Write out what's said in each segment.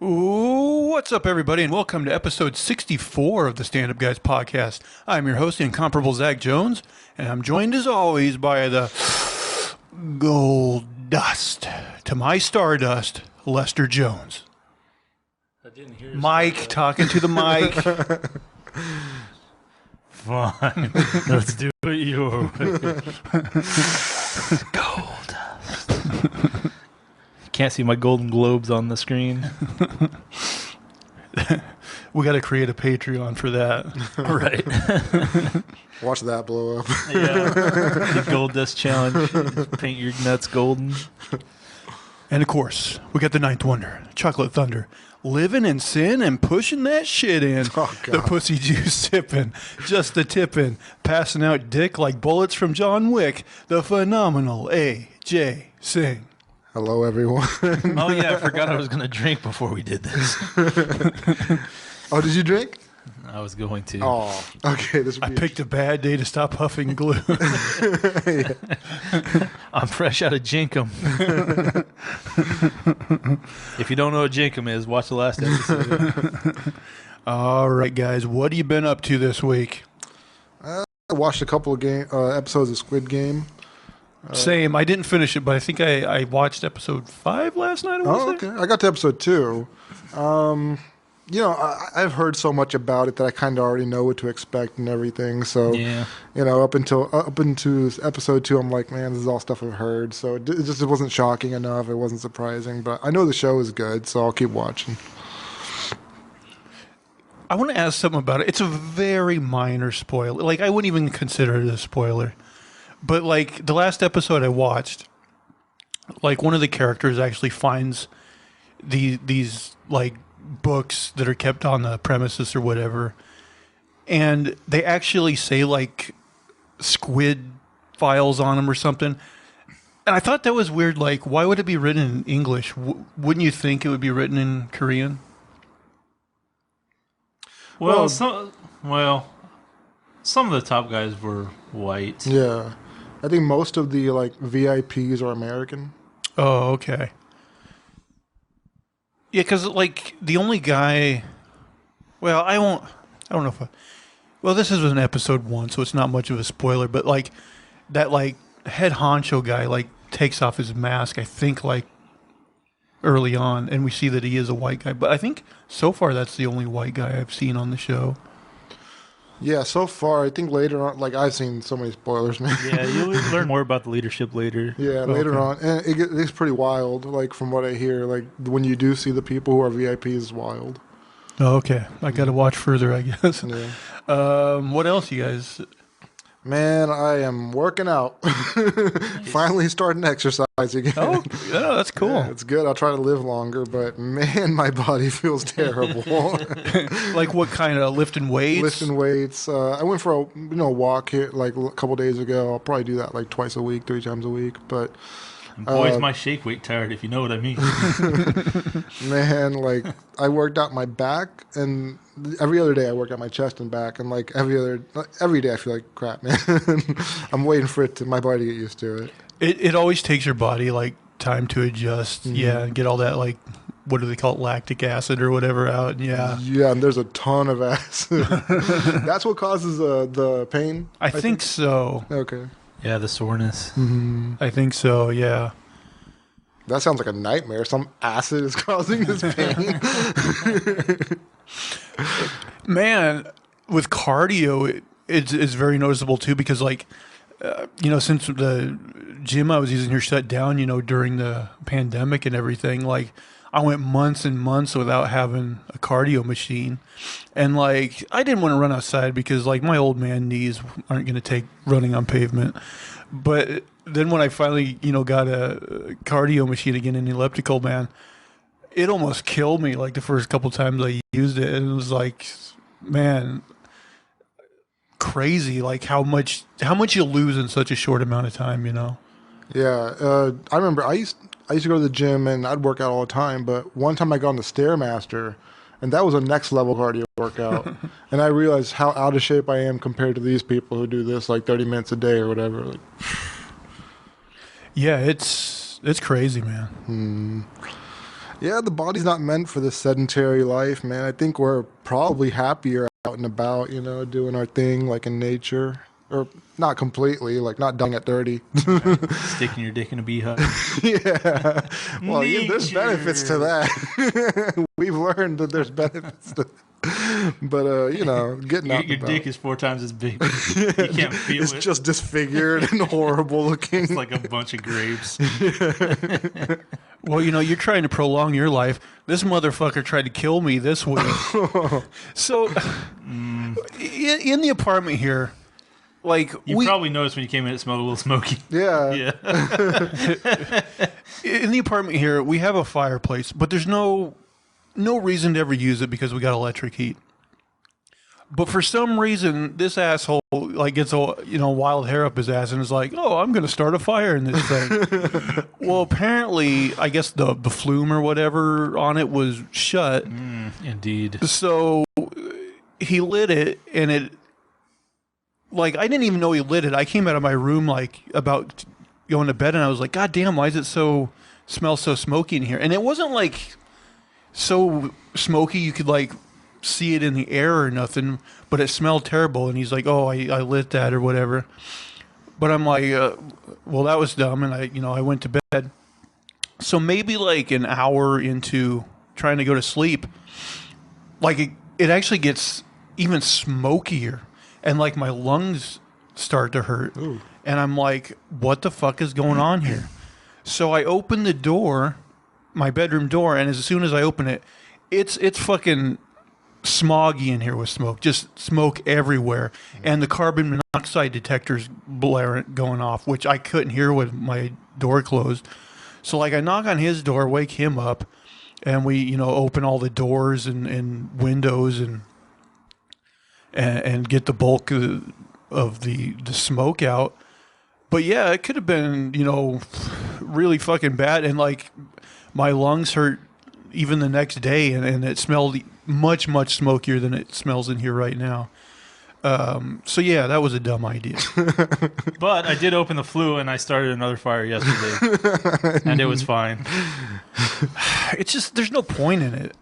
Ooh, what's up, everybody, and welcome to episode 64 of the Stand Up Guys podcast. I'm your host, the incomparable Zach Jones, and I'm joined as always by the gold dust to my stardust, Lester Jones. I didn't hear Mike talking to the mic. Fine. Let's do it your way. Gold dust. Can't see my Golden Globes on the screen. We got to create a Patreon for that. Right. Watch that blow up. Yeah. The Gold Dust Challenge. Paint your nuts golden. And of course, we got the ninth wonder, Chocolate Thunder, living in sin and pushing that shit in. Oh, God. The pussy juice sipping, just the tipping, passing out dick like bullets from John Wick, the phenomenal A.J. Singh. Hello, everyone. Oh, yeah. I forgot I was going to drink before we did this. Oh, did you drink? I was going to. Oh, okay. This would I be picked a bad day to stop huffing glue. I'm fresh out of Jinkum. If you don't know what Jinkum is, watch the last episode. All right, guys, what have you been up to this week? I watched a couple of episodes of Squid Game. Same. I didn't finish it, but I think I watched episode 5 last night. Okay. I got to episode 2. I've heard so much about it that I kind of already know what to expect and everything. So, Yeah. up into episode 2, I'm like, man, this is all stuff I've heard. So it wasn't shocking enough. It wasn't surprising. But I know the show is good, so I'll keep watching. I want to ask something about it. It's a very minor spoiler. Like, I wouldn't even consider it a spoiler. But, like, the last episode I watched, like, one of the characters actually finds these like, books that are kept on the premises or whatever. And they actually say, like, squid files on them or something. And I thought that was weird. Like, why would it be written in English? Wouldn't you think it would be written in Korean? Well, some of the top guys were white. Yeah. I think most of the VIPs are American. Oh, okay. Yeah, because, like, the only guy... Well, I don't know if... Well, this is an episode 1, so it's not much of a spoiler, but, like, that, like, head honcho guy, like, takes off his mask, I think, like, early on, and we see that he is a white guy. But I think, so far, that's the only white guy I've seen on the show. Yeah, so far, I think later on, like, I've seen so many spoilers, man. Yeah, you'll learn more about the leadership later. Yeah, later on. And it's pretty wild, like, from what I hear. Like, when you do see the people who are VIPs, it's wild. Oh, okay. I got to watch further, I guess. Yeah. What else, you guys? Man, I am working out. Finally starting exercise again. Oh, yeah, that's cool. Yeah, it's good. I'll try to live longer, but, man, my body feels terrible. Like what kind of lifting weights? Lifting weights. I went for a walk here like a couple days ago. I'll probably do that like twice a week, 3 times a week. But boy's my shake weight tired, if you know what I mean. man, like I worked out my back, and every other day I work out my chest and back, and like every day I feel like crap, man. I'm waiting for my body to get used to it. It always takes your body like time to adjust. Mm-hmm. Yeah, and get all that like what do they call it, lactic acid or whatever out. Yeah. Yeah, and there's a ton of acid. That's what causes the pain? I think so. Okay. Yeah, the soreness. Mm-hmm. I think so, yeah. That sounds like a nightmare. Some acid is causing this pain. Man, with cardio, it's very noticeable too because like, since the gym I was using here shut down, during the pandemic and everything, like I went months and months without having a cardio machine. And like, I didn't want to run outside because like my old man knees aren't going to take running on pavement. But then when I finally, got a cardio machine again, an elliptical, man, it almost killed me like the first couple times I used it. And it was like, man, crazy, like how much you lose in such a short amount of time, Yeah, I remember I used to go to the gym and I'd work out all the time, but one time I got on the Stairmaster, and that was a next level cardio workout. And I realized how out of shape I am compared to these people who do this like 30 minutes a day or whatever. Like, yeah, it's crazy, man. Yeah, the body's not meant for this sedentary life, man. I think we're probably happier out and about, you know, doing our thing like in nature. Or not completely, like not dying at 30. Sticking your dick in a beehive. Yeah. Well, yeah, there's Nature. benefits to that. We've learned that there's benefits to but, you know, getting out Your and dick about. is 4 times as big. You can't feel It's it. just disfigured and horrible looking. It's like a bunch of grapes. Well, you know, you're trying to prolong your life. This motherfucker tried to kill me this week. So, in the apartment here, like You probably noticed when you came in, it smelled a little smoky. Yeah. Yeah. in the apartment here, we have a fireplace, but there's no reason to ever use it because we got electric heat. But for some reason, this asshole like gets a wild hair up his ass and is like, "Oh, I'm going to start a fire in this thing." Well, apparently, I guess the flume or whatever on it was shut. Indeed. So he lit it, and it like I didn't even know he lit it. I came out of my room like about going to bed, and I was like, "God damn, why is it smell so smoky in here?" And it wasn't like so smoky you could like see it in the air or nothing, but it smelled terrible. And he's like, "Oh, I lit that or whatever." But I'm like, well, that was dumb. And I went to bed. So maybe like an hour into trying to go to sleep, like it actually gets even smokier, and like my lungs start to hurt. Ooh. And I'm like, what the fuck is going on here? So I open the door, my bedroom door, and as soon as I open it, it's fucking smoggy in here with smoke, just smoke everywhere, and the carbon monoxide detectors going off, which I couldn't hear with my door closed. So like I knock on his door, wake him up, and we open all the doors and windows and get the bulk of the smoke out. But yeah, it could have been really fucking bad, and like my lungs hurt even the next day, and it smelled much smokier than it smells in here right now. So yeah, that was a dumb idea. But I did open the flue, and I started another fire yesterday, and it was fine. It's just there's no point in it.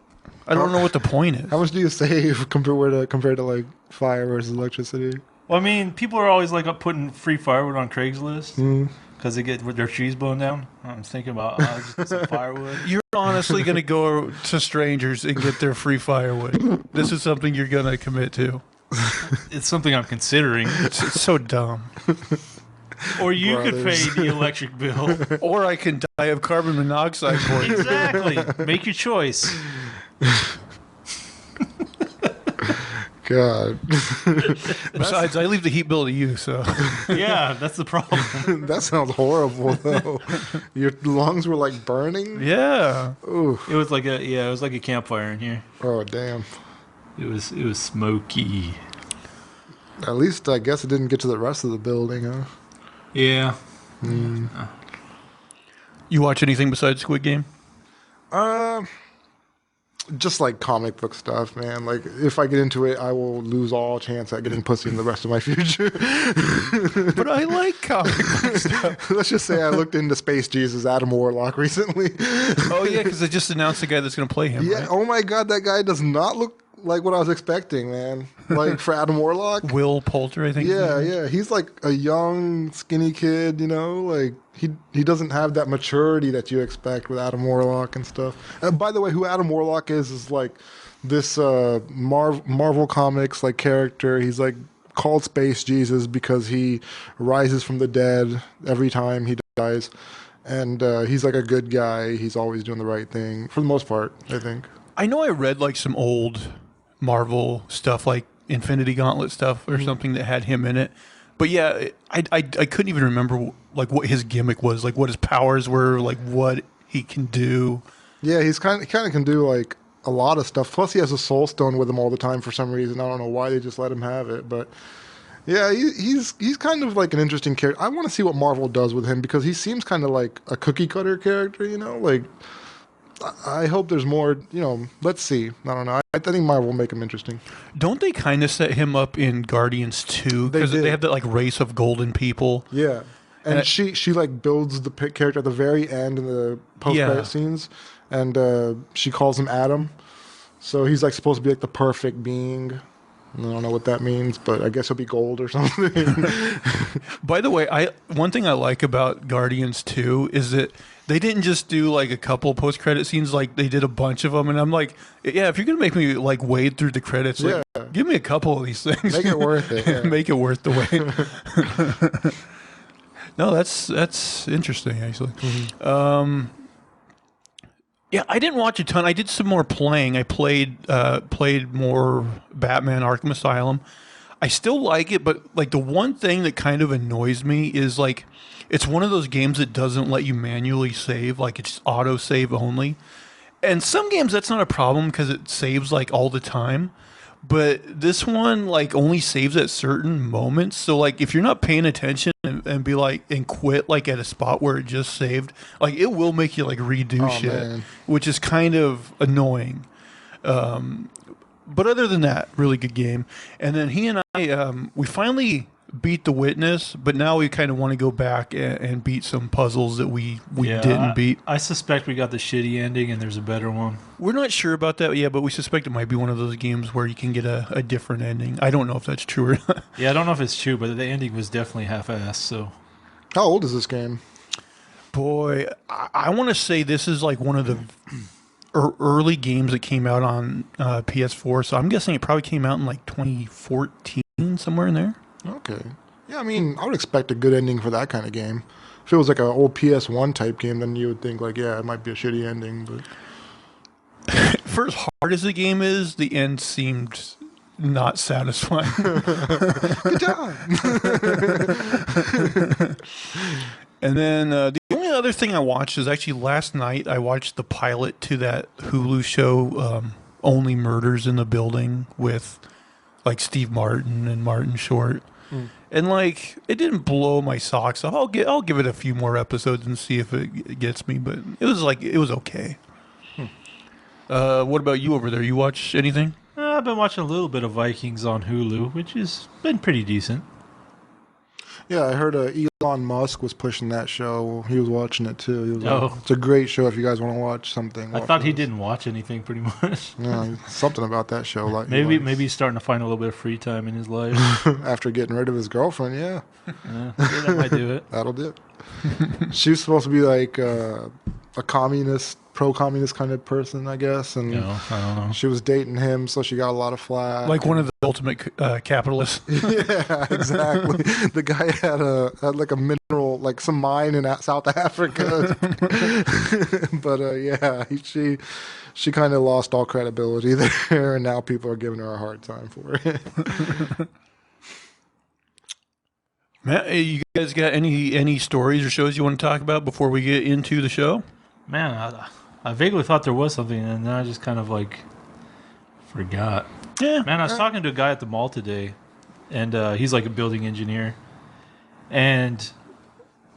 I don't know what the point is. How much do you save compared to like fire versus electricity? Well, I mean, people are always like up putting free firewood on Craigslist because they get their trees blown down. I'm thinking about just get some firewood. You're honestly going to go to strangers and get their free firewood. This is something you're going to commit to. It's something I'm considering. It's so dumb. Or you could pay Brothers. the electric bill. Or I can die of carbon monoxide poisoning. Exactly. Make your choice. God, Besides, I leave the heat bill to you, so. Yeah, that's the problem. that sounds horrible though. Your lungs were like burning. Yeah. Ooh. It was like a campfire in here. Oh damn. It was smoky. At least I guess it didn't get to the rest of the building, huh? Yeah. You watch anything besides Squid Game? Just like comic book stuff, man. Like if I get into it, I will lose all chance at getting pussy in the rest of my future. But I like comic book stuff. Let's just say I looked into Space Jesus, Adam Warlock recently. Oh, yeah, because they just announced the guy that's going to play him, Yeah. right? Oh my God, that guy does not look like what I was expecting, man. Like for Adam Warlock. Will Poulter, I think. Yeah, yeah. He's like a young, skinny kid, like he doesn't have that maturity that you expect with Adam Warlock and stuff. And by the way, who Adam Warlock is like this Marvel Comics like character. He's like called Space Jesus because he rises from the dead every time he dies. And he's like a good guy. He's always doing the right thing for the most part, I think. I know I read like some old Marvel stuff, like Infinity Gauntlet stuff or something that had him in it. But yeah, I couldn't even remember like what his gimmick was, like what his powers were, like what he can do. Yeah, he kind of can do like a lot of stuff. Plus, he has a soul stone with him all the time for some reason. I don't know why they just let him have it, but yeah, he's kind of like an interesting character. I want to see what Marvel does with him because he seems kind of like a cookie cutter character, like. I hope there's more, let's see. I don't know. I think Marvel will make him interesting. Don't they kind of set him up in Guardians 2? Because They did. they have that like race of golden people. Yeah. And she like builds the character at the very end in the post-credit scenes, and she calls him Adam. So he's like supposed to be like the perfect being. I don't know what that means, but I guess he'll be gold or something. By the way, one thing I like about Guardians 2 is that they didn't just do like a couple post-credit scenes, like they did a bunch of them, and I'm like, yeah, if you're gonna make me like wade through the credits, like, give me a couple of these things, make it worth it, make it worth the wait. No, that's interesting actually. Mm-hmm. Yeah, I didn't watch a ton. I did some more playing. I played more Batman Arkham Asylum. I still like it, but like the one thing that kind of annoys me is like it's one of those games that doesn't let you manually save, like it's auto save only. And some games that's not a problem because it saves like all the time. But this one like only saves at certain moments. So like if you're not paying attention and be like and quit like at a spot where it just saved, like it will make you like redo shit, man. Which is kind of annoying. But other than that, really good game. And then he and I we finally beat The Witness, but now we kind of want to go back and beat some puzzles that we didn't beat. I suspect we got the shitty ending and there's a better one. We're not sure about that yet, but we suspect it might be one of those games where you can get a different ending. I don't know if that's true or not. Yeah, I don't know if it's true, but the ending was definitely half-assed. So, how old is this game? Boy, I want to say this is like one of the early games that came out on PS4, so I'm guessing it probably came out in like 2014, somewhere in there. Okay. Yeah, I mean, I would expect a good ending for that kind of game. If it was like an old PS1 type game, then you would think like, yeah, it might be a shitty ending. But for as hard as the game is, the end seemed not satisfying. Good job. And then the only other thing I watched is actually last night I watched the pilot to that Hulu show, Only Murders in the Building, with like Steve Martin and Martin Short. And like it didn't blow my socks off. I'll give it a few more episodes and see if it gets me, but it was okay. What about you over there? You watch anything? I've been watching a little bit of Vikings on Hulu, which has been pretty decent. Yeah, I heard Elon Musk was pushing that show. He was watching it too. He was like, it's a great show if you guys want to watch something. I thought he didn't watch anything pretty much. Yeah, something about that show. Like maybe he's starting to find a little bit of free time in his life. After getting rid of his girlfriend, yeah. That might do it. That'll do it. She was supposed to be like a communist, pro-communist kind of person, I guess. And I don't know. She was dating him, so she got a lot of flack. Like one of the ultimate capitalists. Yeah, exactly. The guy had like a mineral, like some mine in South Africa. But yeah, she kind of lost all credibility there, and now people are giving her a hard time for it. Matt, you guys got any stories or shows you want to talk about before we get into the show? Man, I vaguely thought there was something, and then I just kind of like forgot. Yeah. Man, I was talking to a guy at the mall today, and he's like a building engineer, and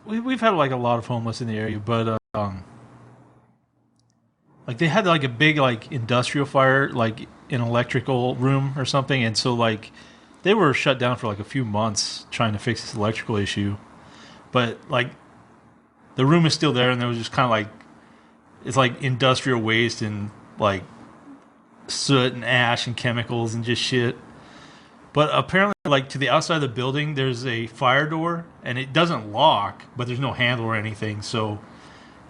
we've had like a lot of homeless in the area, but like they had like a big like industrial fire like in an electrical room or something, and so like they were shut down for like a few months trying to fix this electrical issue, but like the room is still there, and there was just kind of like it's like industrial waste and like soot and ash and chemicals and just shit. But apparently, like to the outside of the building, there's a fire door, and it doesn't lock, but there's no handle or anything. So,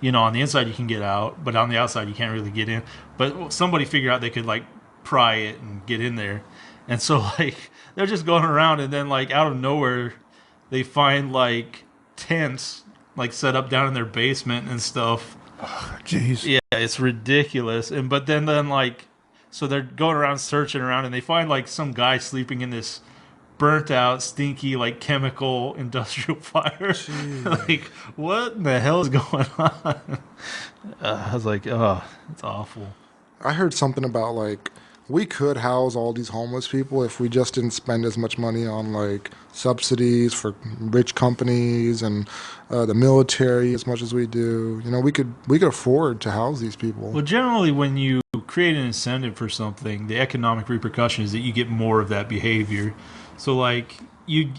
you know, on the inside you can get out, but on the outside you can't really get in. But somebody figured out they could like pry it and get in there, and so like they're just going around, and then like out of nowhere, they find like tents like set up down in their basement and stuff. Jeez. Yeah, it's ridiculous. And but then like, so they're going around searching around, and they find like some guy sleeping in this burnt out, stinky, like chemical industrial fire. Like, what in the hell is going on? I was like, oh, it's awful. I heard something about like we could house all these homeless people if we just didn't spend as much money on like subsidies for rich companies and the military as much as we do. You know, we could afford to house these people. Well, generally, when you create an incentive for something, the economic repercussion is that you get more of that behavior. So, like, you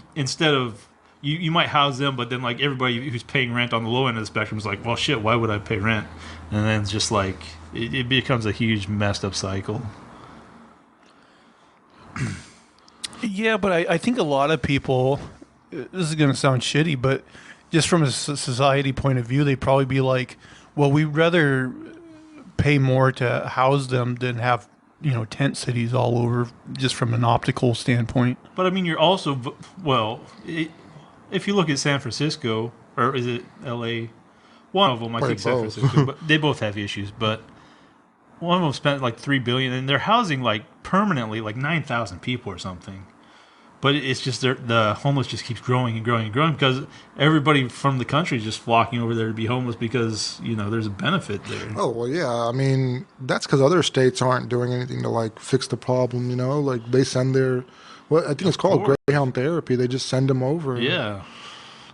you might house them, but then like everybody who's paying rent on the low end of the spectrum is like, well, shit, why would I pay rent? And then it's just like it becomes a huge messed up cycle. Yeah, but I think a lot of people, this is going to sound shitty, but just from a society point of view, they'd probably be like, well, we'd rather pay more to house them than have, tent cities all over, just from an optical standpoint. But I mean, you're also, if you look at San Francisco, or is it L.A.? One of them, I think San Francisco, but they both have issues, but one of them spent like $3 billion, and they're housing like permanently like 9,000 people or something. But it's just the homeless just keeps growing and growing and growing because everybody from the country is just flocking over there to be homeless because there's a benefit there. Oh well, yeah. I mean, that's because other states aren't doing anything to like fix the problem. Like they send their, I think it's called Greyhound therapy. They just send them over. Yeah.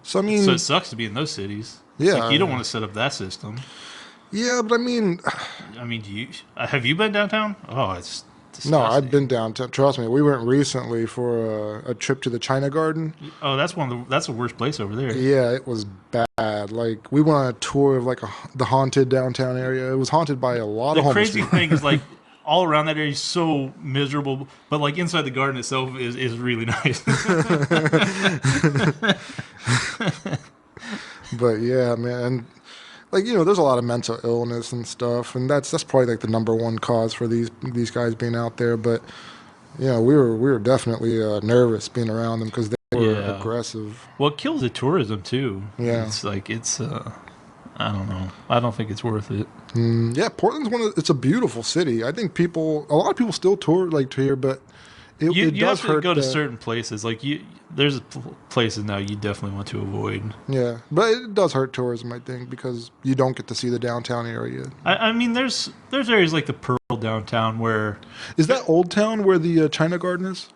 So I mean, so it sucks to be in those cities. Yeah. Like, you don't want to set up that system. Yeah, but I mean, have you been downtown? Oh, it's disgusting. No, I've been downtown. Trust me, we went recently for a trip to the China Garden. Oh, that's the worst place over there. Yeah, it was bad. Like we went on a tour of like the haunted downtown area. It was haunted by a lot of homeless people. The crazy thing is like all around that area is so miserable, but like inside the garden itself is really nice. But yeah, man. Like, there's a lot of mental illness and stuff, and that's probably like the number one cause for these guys being out there. But we were definitely nervous being around them because they were aggressive. Well, it kills the tourism too. Yeah, it's like I don't know. I don't think it's worth it. Yeah, Portland's it's a beautiful city. I think a lot of people still tour here, but you does have to hurt go to certain places. Like there's places now you definitely want to avoid. Yeah, but it does hurt tourism, I think, because you don't get to see the downtown area. I mean, there's areas like the Pearl downtown where is that Old Town where the China Garden is?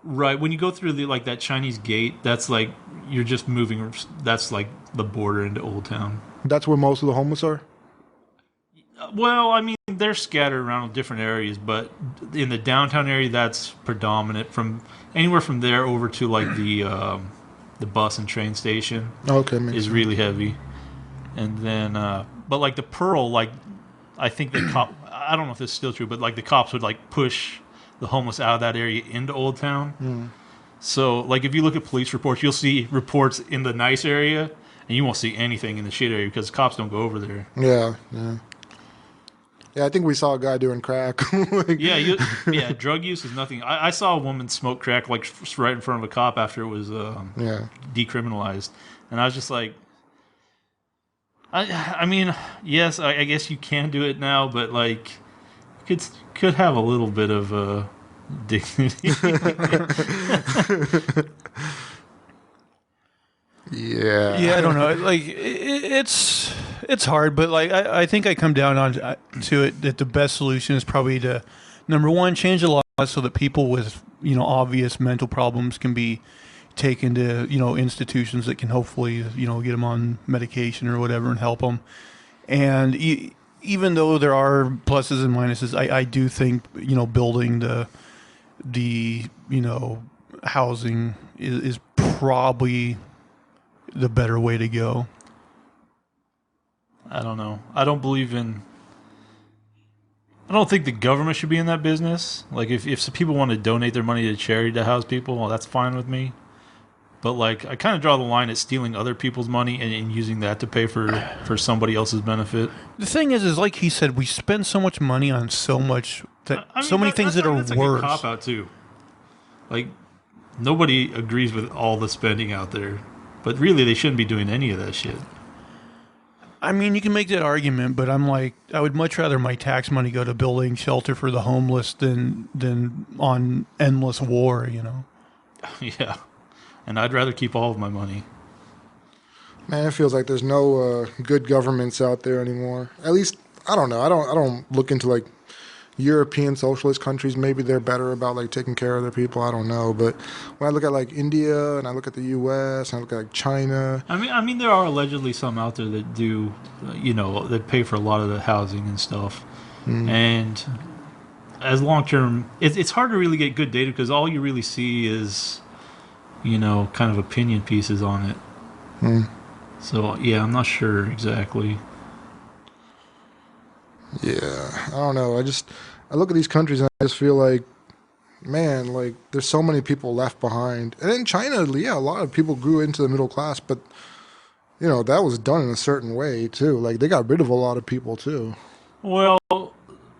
Right. When you go through that Chinese gate, that's like you're just moving. That's like the border into Old Town. That's where most of the homeless are? Well, I mean, they're scattered around different areas, but in the downtown area, that's predominant. From anywhere from there over to like the bus and train station is really heavy. And then, but like the Pearl, like I think I don't know if this is still true, but like the cops would like push the homeless out of that area into Old Town. Mm. So like if you look at police reports, you'll see reports in the nice area, and you won't see anything in the shit area because cops don't go over there. Yeah, yeah. Yeah, I think we saw a guy doing crack. Drug use is nothing. I saw a woman smoke crack like right in front of a cop after it was decriminalized, and I was just like, I mean, yes, I guess you can do it now, but like, could have a little bit of dignity. Yeah, I don't know. Like it's hard, but like I think I come down on to it that the best solution is probably to, number one, change the law so that people with obvious mental problems can be taken to institutions that can hopefully get them on medication or whatever and help them. And even though there are pluses and minuses, I do think building the housing is probably the better way to go. I don't know. I don't think the government should be in that business. Like if some people want to donate their money to charity to house people, well, that's fine with me. But like I kind of draw the line at stealing other people's money and using that to pay for somebody else's benefit. The thing is like he said, we spend so much money on so much so many things that are worse. Like a cop out too. Like nobody agrees with all the spending out there. But really, they shouldn't be doing any of that shit. I mean, you can make that argument, but I'm like, I would much rather my tax money go to building shelter for the homeless than on endless war, Yeah. And I'd rather keep all of my money. Man, it feels like there's no good governments out there anymore. At least, I don't know. I don't look into like European socialist countries. Maybe they're better about like taking care of their people. I don't know, but when I look at like India and I look at the U.S. and I look at like China, I mean, there are allegedly some out there that do, that pay for a lot of the housing and stuff, and as long term, it's hard to really get good data because all you really see is kind of opinion pieces on it. Hmm. So yeah, I'm not sure exactly. Yeah, I don't know. I look at these countries and I just feel like, man, like there's so many people left behind. And in China, yeah, a lot of people grew into the middle class, but that was done in a certain way too. Like they got rid of a lot of people too. Well,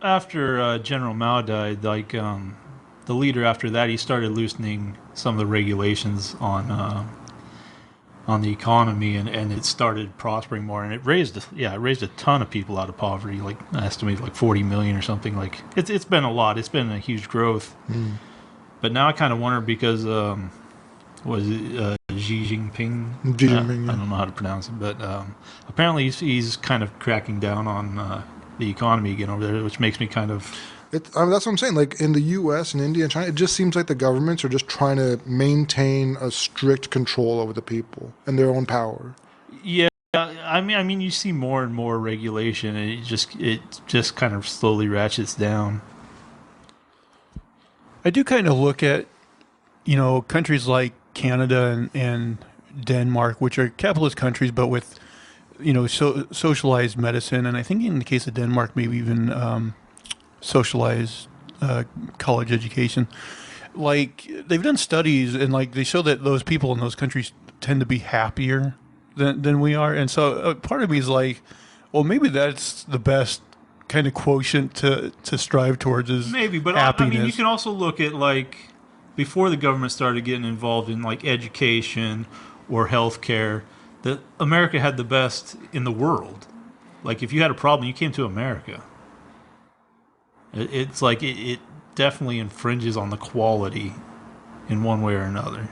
after General Mao died, the leader after that, he started loosening some of the regulations on the economy, and it started prospering more, and it raised a ton of people out of poverty, like I estimate like 40 million or something. Like it's been a lot. It's been a huge growth. Mm. But now I kind of wonder because was it Xi Jinping? Xi Jinping, I yeah. don't know how to pronounce it, but apparently he's kind of cracking down on the economy again over there, which makes me kind of That's what I'm saying. Like in the U.S. and India and China, it just seems like the governments are just trying to maintain a strict control over the people and their own power. yeah. I mean, you see more and more regulation, and it just kind of slowly ratchets down. I do kind of look at, countries like Canada and Denmark, which are capitalist countries, but with, socialized medicine. And I think in the case of Denmark, maybe even socialized college education. Like they've done studies and like they show that those people in those countries tend to be happier than we are. And so part of me is like, well, maybe that's the best kind of quotient to strive towards is Maybe, but happiness. I mean, you can also look at like before the government started getting involved in like education or healthcare, that America had the best in the world. Like if you had a problem, you came to America. It's like it definitely infringes on the quality in one way or another.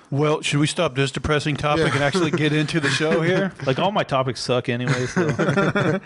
Well, should we stop this depressing topic Yeah. and actually get into the show here? Like all my topics suck anyway. So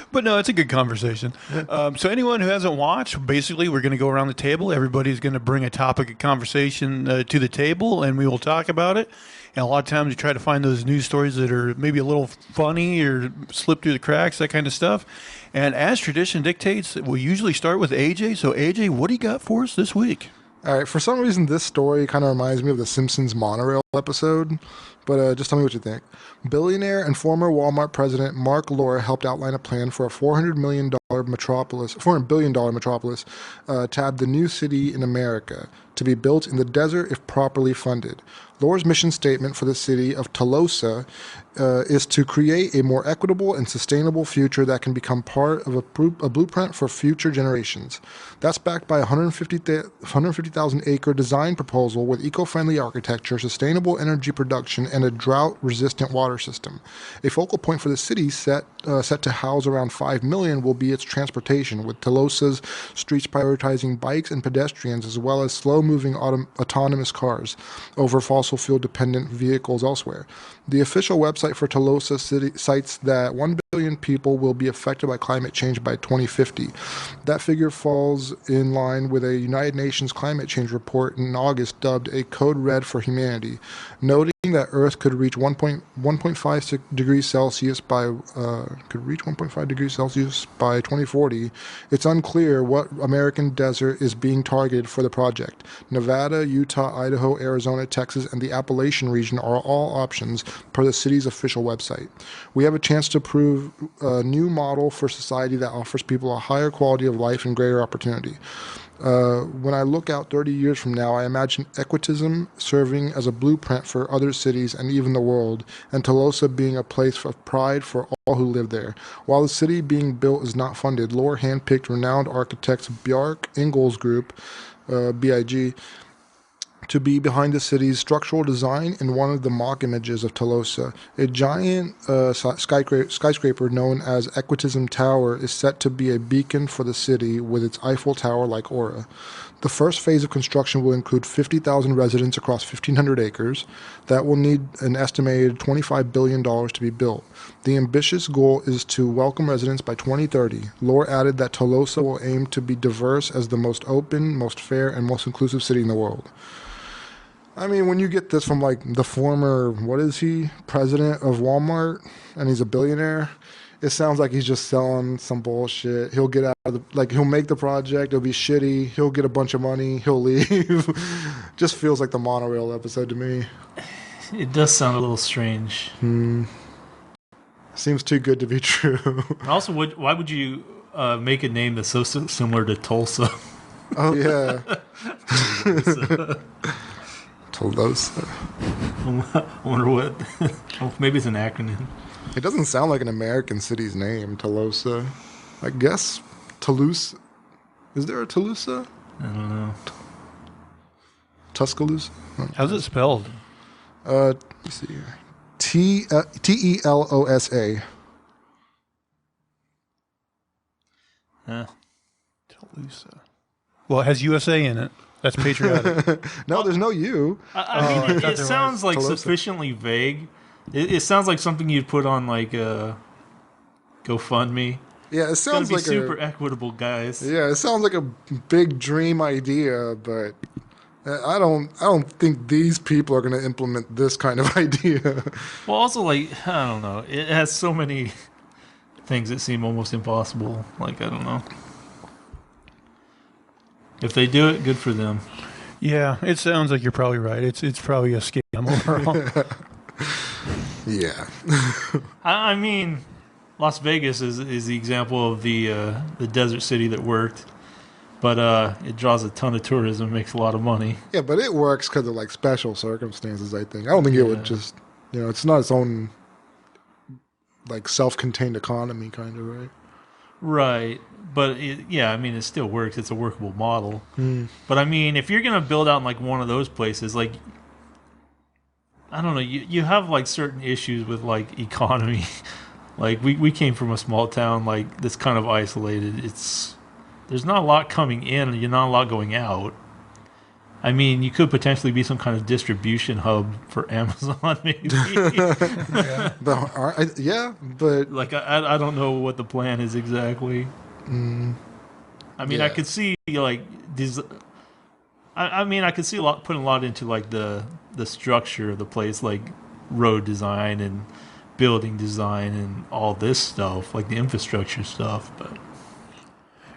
But no, it's a good conversation. So anyone who hasn't watched, basically, we're going to go around the table. Everybody's going to bring a topic of conversation to the table, and we will talk about it. And a lot of times, you try to find those news stories that are maybe a little funny or slip through the cracks, that kind of stuff. And as tradition dictates, we usually start with AJ. So AJ, what do you got for us this week? All right. For some reason, this story kind of reminds me of the Simpsons monorail episode, but just tell me what you think. Billionaire and former Walmart president Mark Lohr helped outline a plan for a $400 billion metropolis, tabbed the new city in America, to be built in the desert if properly funded. Lohr's mission statement for the city of Tolosa is to create a more equitable and sustainable future that can become part of a blueprint for future generations. That's backed by a 150,000 acre design proposal with eco-friendly architecture, sustainable energy production, and a drought-resistant water system. A focal point for the city set to house around 5 million will be its transportation, with Tolosa's streets prioritizing bikes and pedestrians as well as slow-moving autonomous cars over fossil fuel-dependent vehicles elsewhere. The official website for Tolosa City cites that 1 billion people will be affected by climate change by 2050. That figure falls in line with a United Nations climate change report in August dubbed a Code Red for Humanity, noting that Earth could reach 1.5 degrees Celsius by 2040. It's unclear what American desert is being targeted for the project. Nevada, Utah, Idaho, Arizona, Texas, and the Appalachian region are all options per the city's official website. We have a chance to prove a new model for society that offers people a higher quality of life and greater opportunity. When I look out 30 years from now, I imagine equitism serving as a blueprint for other cities and even the world, and Tolosa being a place of pride for all who live there. While the city being built is not funded, Lohr handpicked renowned architects Bjarke Ingels Group, BIG, to be behind the city's structural design in one of the mock images of Tolosa. A giant skyscraper known as Equitism Tower is set to be a beacon for the city with its Eiffel Tower-like aura. The first phase of construction will include 50,000 residents across 1,500 acres that will need an estimated $25 billion to be built. The ambitious goal is to welcome residents by 2030. Lohr added that Tolosa will aim to be diverse as the most open, most fair, and most inclusive city in the world. I mean, when you get this from like the former, what is he, president of Walmart, and he's a billionaire, it sounds like he's just selling some bullshit. He'll get out of he'll make the project, it'll be shitty, he'll get a bunch of money, he'll leave. Just feels like the monorail episode to me. It does sound a little strange. Seems too good to be true. Also, why would you make a name that's so similar to Tulsa? Oh, yeah. Tolosa. I wonder what. Oh, maybe it's an acronym. It doesn't sound like an American city's name, Tolosa. I guess Toulouse. Is there a Toulouse? I don't know. Tuscaloosa? How's it spelled? Let me see here. Telosa. Toulouse. Well, it has USA in it. That's patriotic. No, there's no U. I mean, it sounds like Tolosa. sufficiently vague. It sounds like something you'd put on like GoFundMe. Yeah, it It's gonna sounds be like super equitable, guys. Yeah, it sounds like a big dream idea, but I don't think these people are going to implement this kind of idea. Well, also, like, I don't know. It has so many things that seem almost impossible. Like, I don't know. If they do it, good for them. Yeah, it sounds like you're probably right. It's probably a scam overall. Yeah. I mean, Las Vegas is the example of the desert city that worked. But it draws a ton of tourism, makes a lot of money. Yeah, but it works because of like special circumstances, I think. I don't think it would just, it's not its own like self-contained economy kind of, right? Right. But I mean, it still works. It's a workable model. But I mean, if you're going to build out in like one of those places, like, I don't know, you have like certain issues with like economy. Like we came from a small town like that's kind of isolated. There's not a lot coming in, and you're not a lot going out. I mean, you could potentially be some kind of distribution hub for Amazon, maybe. But like I don't know what the plan is exactly. I mean, I could see like these. I mean, I could see putting a lot into like the structure of the place, like road design and building design and all this stuff, like the infrastructure stuff, but.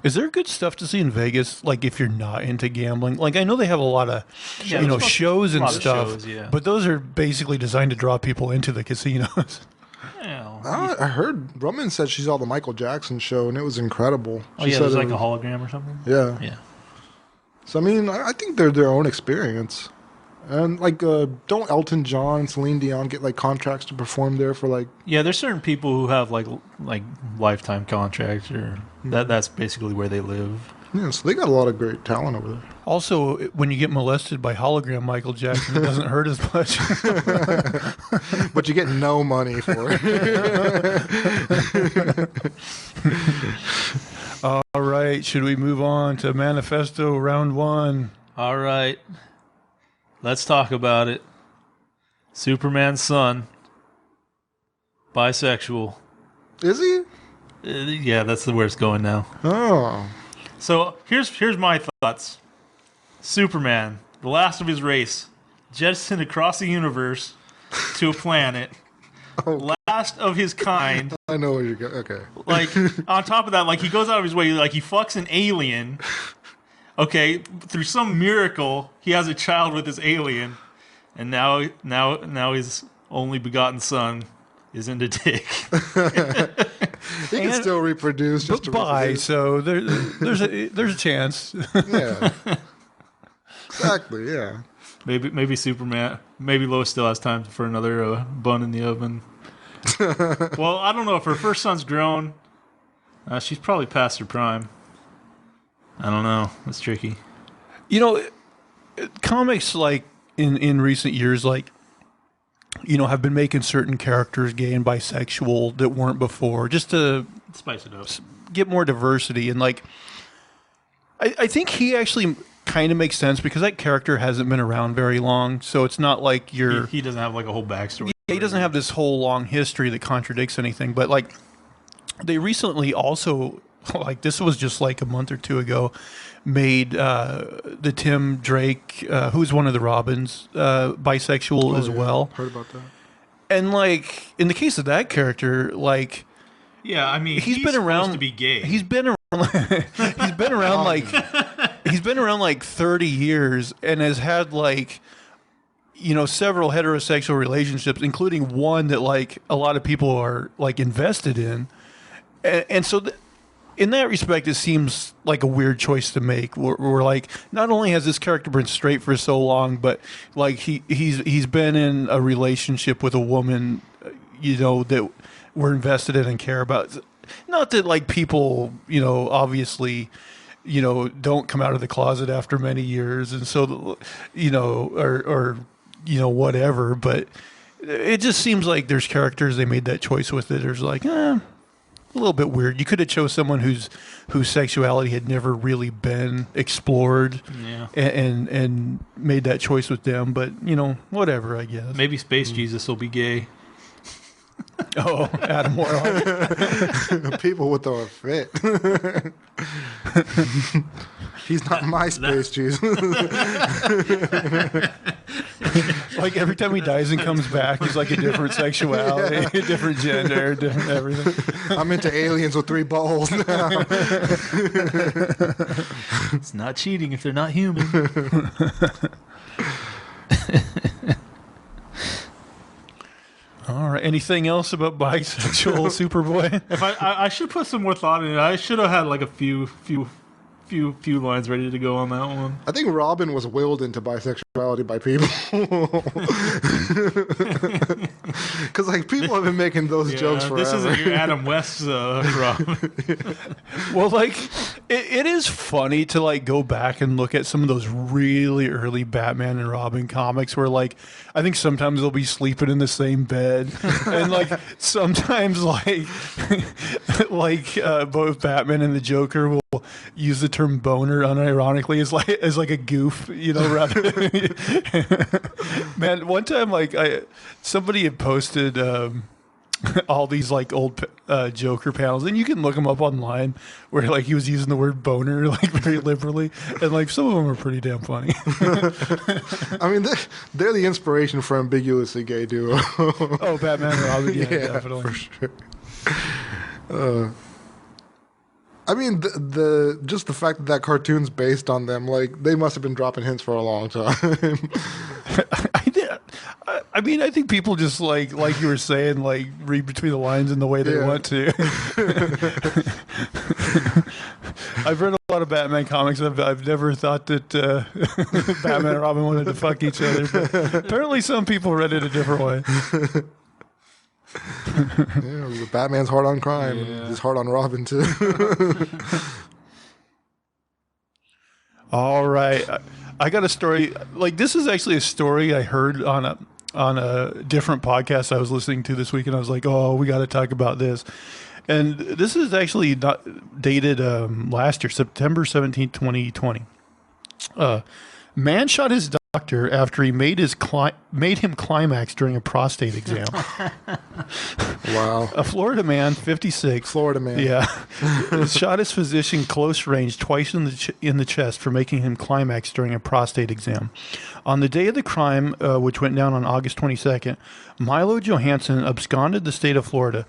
Is there good stuff to see in Vegas? Like if you're not into gambling, like I know they have a lot of, shows and stuff, but those are basically designed to draw people into the casinos. Yeah. I heard Roman said she saw the Michael Jackson show and it was incredible. She said there's like a hologram or something. Yeah. Yeah. So I mean, I think they're their own experience, and like, don't Elton John, Celine Dion get like contracts to perform there for like? Yeah, there's certain people who have like lifetime contracts, or that's basically where they live. Yeah, so they got a lot of great talent over there. Also, when you get molested by hologram Michael Jackson, it doesn't hurt as much. But you get no money for it. All right, should we move on to Manifesto Round 1? All right. Let's talk about it. Superman's son. Bisexual. Is he? Yeah, that's where it's going now. Oh. So here's my thoughts. Superman, the last of his race, jettisoned across the universe to a planet. Last of his kind. I know where you're going. Okay. Like, on top of that, like, he goes out of his way, like, he fucks an alien. Okay, through some miracle, he has a child with this alien, and now his only begotten son is into dick. He can still reproduce. Just to reproduce. So there's a chance. Yeah. Exactly. Yeah. Maybe Superman. Maybe Lois still has time for another bun in the oven. Well, I don't know if her first son's grown. She's probably past her prime. I don't know. That's tricky. Comics like in recent years, like, have been making certain characters gay and bisexual that weren't before, just to spice it up, get more diversity. And like, I think he actually kind of makes sense because that character hasn't been around very long, so it's not like he doesn't have like a whole backstory. He doesn't have this whole long history that contradicts anything. But like, they recently also, like, this was just like a month or two ago, made the Tim Drake, who's one of the Robins, bisexual as well. Heard about that. And like, in the case of that character, like, Yeah, I mean, he's been around to be gay. He's been around. He's been around like 30 years and has had like several heterosexual relationships, including one that like a lot of people are like invested in, and so. In that respect, it seems like a weird choice to make. We're like, not only has this character been straight for so long, but like he's been in a relationship with a woman, that we're invested in and care about. Not that like people, obviously, don't come out of the closet after many years, and so or whatever. But it just seems like there's characters they made that choice with it. There's like, a little bit weird. You could have chose someone whose sexuality had never really been explored, and made that choice with them. But whatever, I guess. Maybe Space Jesus will be gay. Oh, Adam Warlock. People would throw a fit. He's not my space Jesus. Like every time he dies and comes back, he's like a different sexuality, a different gender, different everything. I'm into aliens with 3 balls now. It's not cheating if they're not human. All right. Anything else about bisexual Superboy? If I should put some more thought in it. I should have had like a few lines ready to go on that one. I think Robin was willed into bisexuality by people. Because like people have been making those jokes forever. This isn't your Adam West Robin. Well, like it is funny to like go back and look at some of those really early Batman and Robin comics where like I think sometimes they'll be sleeping in the same bed, and like sometimes like both Batman and the Joker will use the term boner unironically as like a goof, rather man, one time like somebody had posted all these like old Joker panels, and you can look them up online where like he was using the word boner like very liberally, and like some of them are pretty damn funny. I mean, they're the inspiration for ambiguously gay duo. Oh, Batman and Robin, yeah, definitely. For sure. I mean, just the fact that cartoon's based on them, like they must have been dropping hints for a long time. I mean, I think people just like you were saying, like read between the lines in the way they want to. I've read a lot of Batman comics. I've never thought that Batman and Robin wanted to fuck each other, but apparently some people read it a different way. Batman's hard on crime. And he's hard on Robin too. All right, I got a story. Like this is actually a story I heard on a different podcast I was listening to this week, and I was like, oh, we got to talk about this. And this is actually not dated last year, September 17th, 2020. Man shot his doctor after he made him climax during a prostate exam. Wow. A Florida man, 56. Florida man. Yeah. Shot his physician close range twice in the chest for making him climax during a prostate exam. On the day of the crime, which went down on August 22nd, Milo Johansson absconded the state of Florida.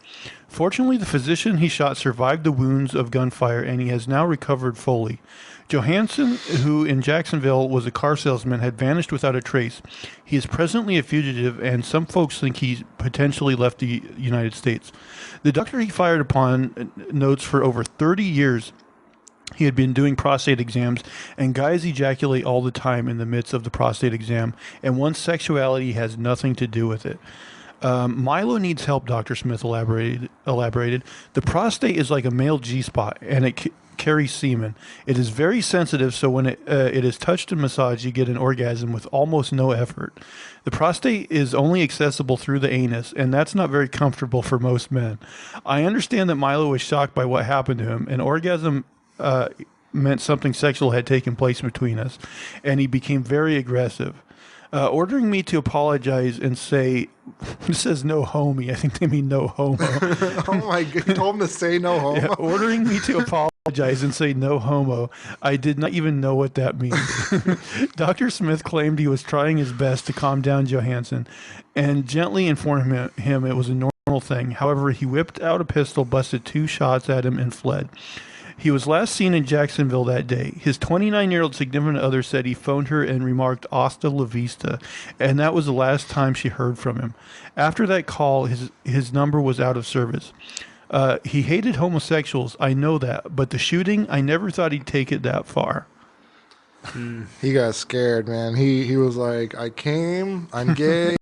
Fortunately, the physician he shot survived the wounds of gunfire, and he has now recovered fully. Johansson, who in Jacksonville was a car salesman, had vanished without a trace. He is presently a fugitive, and some folks think he potentially left the United States. The doctor he fired upon notes for over 30 years he had been doing prostate exams, and guys ejaculate all the time in the midst of the prostate exam, and one's sexuality has nothing to do with it. Milo needs help, Dr. Smith elaborated. The prostate is like a male G-spot, and it carries semen. It is very sensitive, so when it is touched and massaged, you get an orgasm with almost no effort. The prostate is only accessible through the anus, and that's not very comfortable for most men. I understand that Milo was shocked by what happened to him. An orgasm meant something sexual had taken place between us, and he became very aggressive. Ordering me to apologize and say, it says no homie. I think they mean no homo. Oh my God, you told him to say no homo? Yeah, ordering me to apologize and say no homo. I did not even know what that means. Dr. Smith claimed he was trying his best to calm down Johansson and gently inform him it was a normal normal thing. However, he whipped out a pistol, busted 2 shots at him, and fled. He was last seen in Jacksonville that day. His 29-year-old significant other said he phoned her and remarked "hasta la vista," and that was the last time she heard from him. After that call, his number was out of service. He hated homosexuals, I know that, but the shooting, I never thought he'd take it that far. He got scared, man. He was like, I came, I'm gay.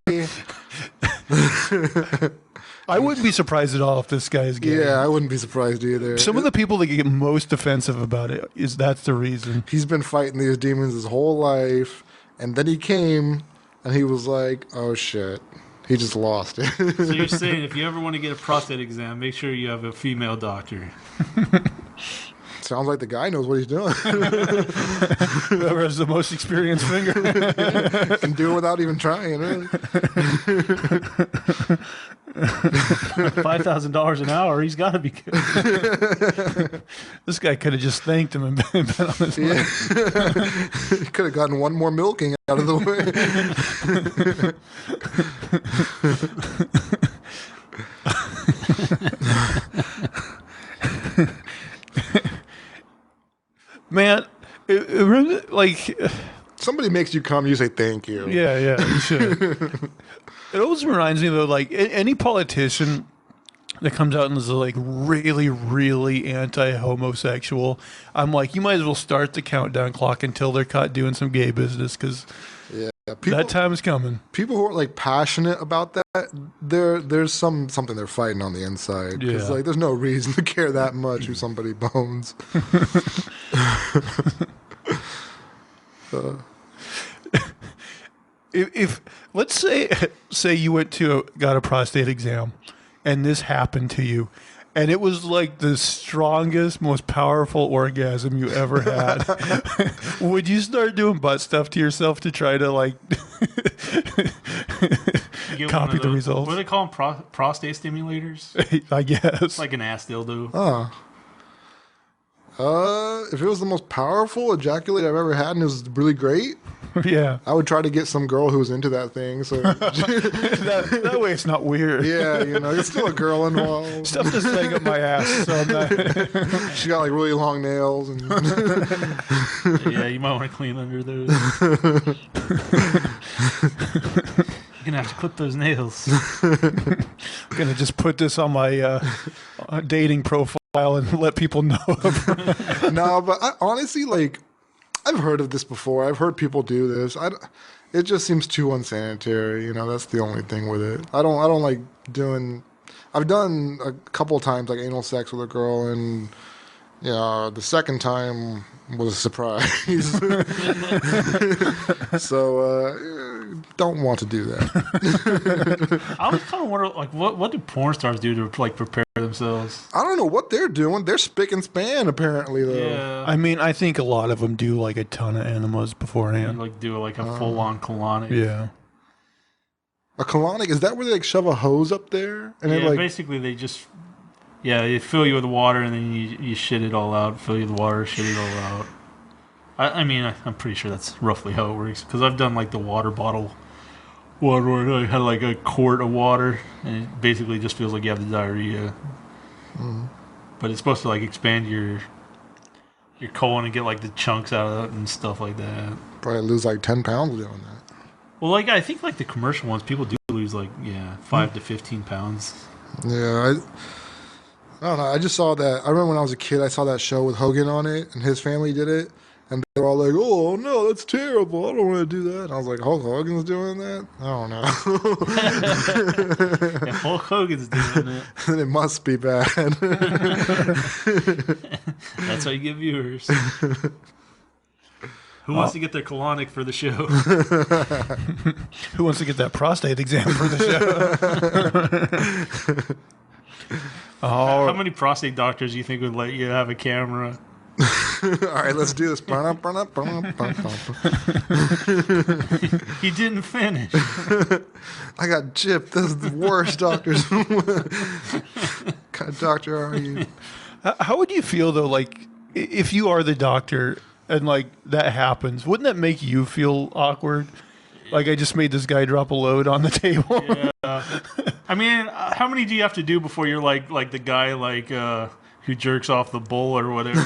I wouldn't be surprised at all if this guy is gay. Yeah, I wouldn't be surprised either. Some of the people that get most offensive about it is that's the reason. He's been fighting these demons his whole life, and then he came, and he was like, oh shit. He just lost it. So you're saying if you ever want to get a prostate exam, make sure you have a female doctor. Sounds like the guy knows what he's doing. Whoever has the most experienced finger. Can do it without even trying, really. $5,000 an hour, he's got to be good. This guy could have just thanked him and been on his way. He could have gotten one more milking out of the way. Man, it really, like... Somebody makes you come, you say thank you. Yeah, you should. It always reminds me, though, like, any politician that comes out and is, like, really, really anti-homosexual, I'm like, you might as well start the countdown clock until they're caught doing some gay business, because that time is coming. People who are, like, passionate about that, there's something they're fighting on the inside. Because, like, there's no reason to care that much who somebody bones. If let's say you got a prostate exam and this happened to you and it was like the strongest, most powerful orgasm you ever had, would you start doing butt stuff to yourself to try to like copy the results? What do they call them? Prostate stimulators? I guess. It's like an ass dildo. If it was the most powerful ejaculate I've ever had and it was really great, I would try to get some girl who's into that thing. So that way it's not weird. Yeah, it's still a girl involved. Stuff this thing up my ass. So I'm not... She got like really long nails. And yeah, you might want to clean under those. You're going to have to clip those nails. I'm going to just put this on my dating profile and let people know. No, but honestly, like, I've heard of this before. I've heard people do this. It just seems too unsanitary. That's the only thing with it. I don't like doing. I've done a couple of times like anal sex with a girl, and the second time was a surprise. So don't want to do that. I was kind of wondering, like, what do porn stars do to like prepare themselves? I don't know what they're doing. They're spick and span, apparently, though. Yeah. I mean, I think a lot of them do like a ton of enemas beforehand. Like do like a full-on colonic. Yeah. A colonic, is that where they like shove a hose up there? And yeah, like, basically they just they fill you with water and then you shit it all out. Fill you with water, shit it all out. I mean, I'm pretty sure that's roughly how it works because I've done like the water bottle one where I had like a quart of water and it basically just feels like you have the diarrhea. Mm-hmm. But it's supposed to like expand your colon and get like the chunks out of it and stuff like that. Probably lose like 10 pounds doing that. Well, like I think like the commercial ones, people do lose like 5 to 15 pounds. Yeah, I don't know. I just saw that. I remember when I was a kid, I saw that show with Hogan on it, and his family did it, and they were all like, "Oh no, that's terrible! I don't want to do that." And I was like, "Hulk Hogan's doing that? I don't know." Yeah, Hulk Hogan's doing it. Then it must be bad. That's how you get viewers. Who wants to get their colonic for the show? Who wants to get that prostate exam for the show? How many prostate doctors do you think would let you have a camera? All right, let's do this. He didn't finish. I got gypped. This is the worst doctors. What kind of doctor are you? How would you feel, though, like, if you are the doctor and, like, that happens? Wouldn't that make you feel awkward? Like I just made this guy drop a load on the table. Yeah. I mean, how many do you have to do before you're like the guy who jerks off the bull or whatever?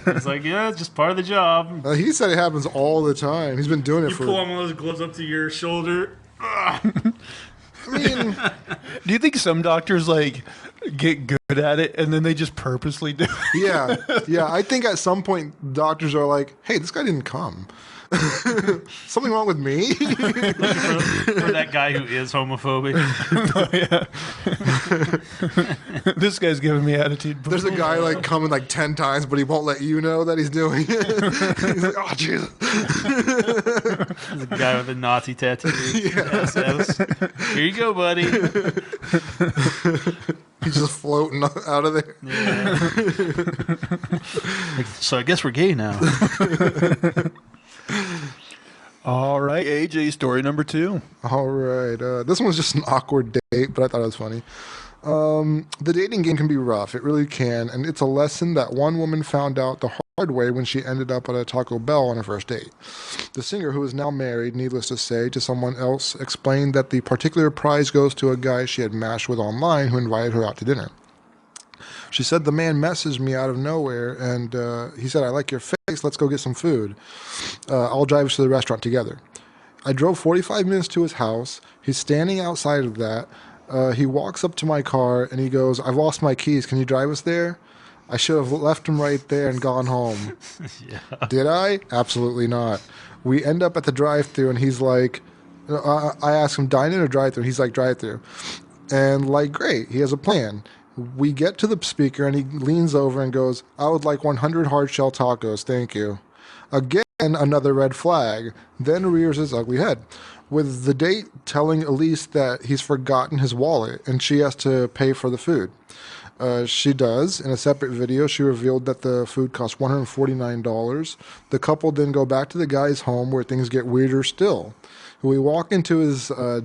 It's like, yeah, it's just part of the job. He said it happens all the time. He's been doing it You for. pull on one of those gloves up to your shoulder. I mean, Do you think some doctors like get good at it and then they just purposely do it? yeah. I think at some point doctors are like, "Hey, this guy didn't come. Something wrong with me?" for that guy who is homophobic. This guy's giving me attitude. There's a guy like coming like 10 times, but he won't let you know that he's doing it. He's like, "Oh, Jesus." There's a guy with a Nazi tattoo. Yeah. SS. Here you go, buddy. He's just floating out of there. Yeah. So I guess we're gay now. All right, AJ, story number 2. All right. This one's just an awkward date, but I thought it was funny. The dating game can be rough. It really can. And it's a lesson that one woman found out the hard way when she ended up at a Taco Bell on her first date. The singer, who is now married, needless to say, to someone else, explained that the particular prize goes to a guy she had matched with online who invited her out to dinner. She said the man messaged me out of nowhere, and he said, "I like your face. Let's go get some food. I'll drive us to the restaurant together." I drove 45 minutes to his house. He's standing outside of that. He walks up to my car, and he goes, "I've lost my keys. Can you drive us there?" I should have left him right there and gone home. Yeah. Did I? Absolutely not. We end up at the drive-thru, and he's like, I ask him, dine-in or drive-thru? He's like, drive-thru. And like, great, he has a plan. We get to the speaker, and he leans over and goes, "I would like 100 hard-shell tacos, thank you." Again, another red flag. Then rears his ugly head, with the date telling Elise that he's forgotten his wallet, and she has to pay for the food. She does. In a separate video, she revealed that the food cost $149. The couple then go back to the guy's home, where things get weirder still. We walk in on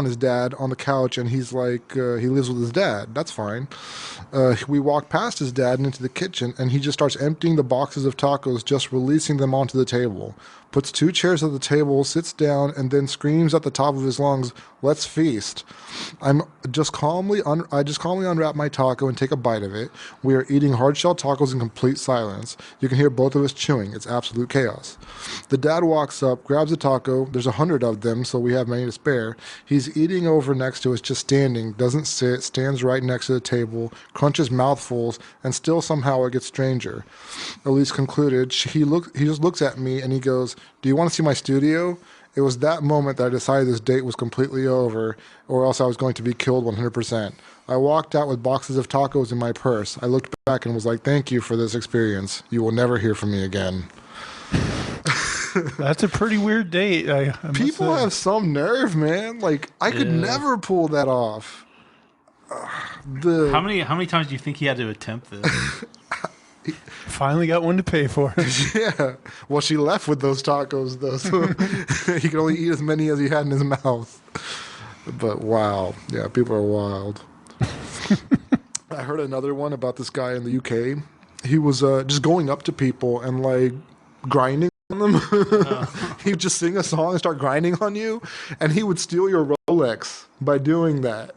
his dad on the couch, and he's like, he lives with his dad. That's fine. We walk past his dad and into the kitchen, and he just starts emptying the boxes of tacos, just releasing them onto the table. Puts 2 chairs at the table, sits down, and then screams at the top of his lungs, "Let's feast." I just calmly unwrap my taco and take a bite of it. We are eating hard-shell tacos in complete silence. You can hear both of us chewing. It's absolute chaos. The dad walks up, grabs a taco. There's 100 of them, so we have many to spare. He's eating over next to us, just standing, doesn't sit, stands right next to the table, crunches mouthfuls, and still somehow it gets stranger. Elise concluded. He just looks at me and he goes, "Do you want to see my studio?" It was that moment that I decided this date was completely over, or else I was going to be killed 100%. I walked out with boxes of tacos in my purse. I looked back and was like, "Thank you for this experience. You will never hear from me again." That's a pretty weird date. I must People say. have some nerve, man. Like, I could never pull that off. How many times do you think he had to attempt this? Finally got one to pay for. Yeah. Well, she left with those tacos, though, so he could only eat as many as he had in his mouth. But wow. Yeah, people are wild. I heard another one about this guy in the UK. He was just going up to people and, like, grinding on them. He would just sing a song and start grinding on you, and he would steal your Rolex by doing that.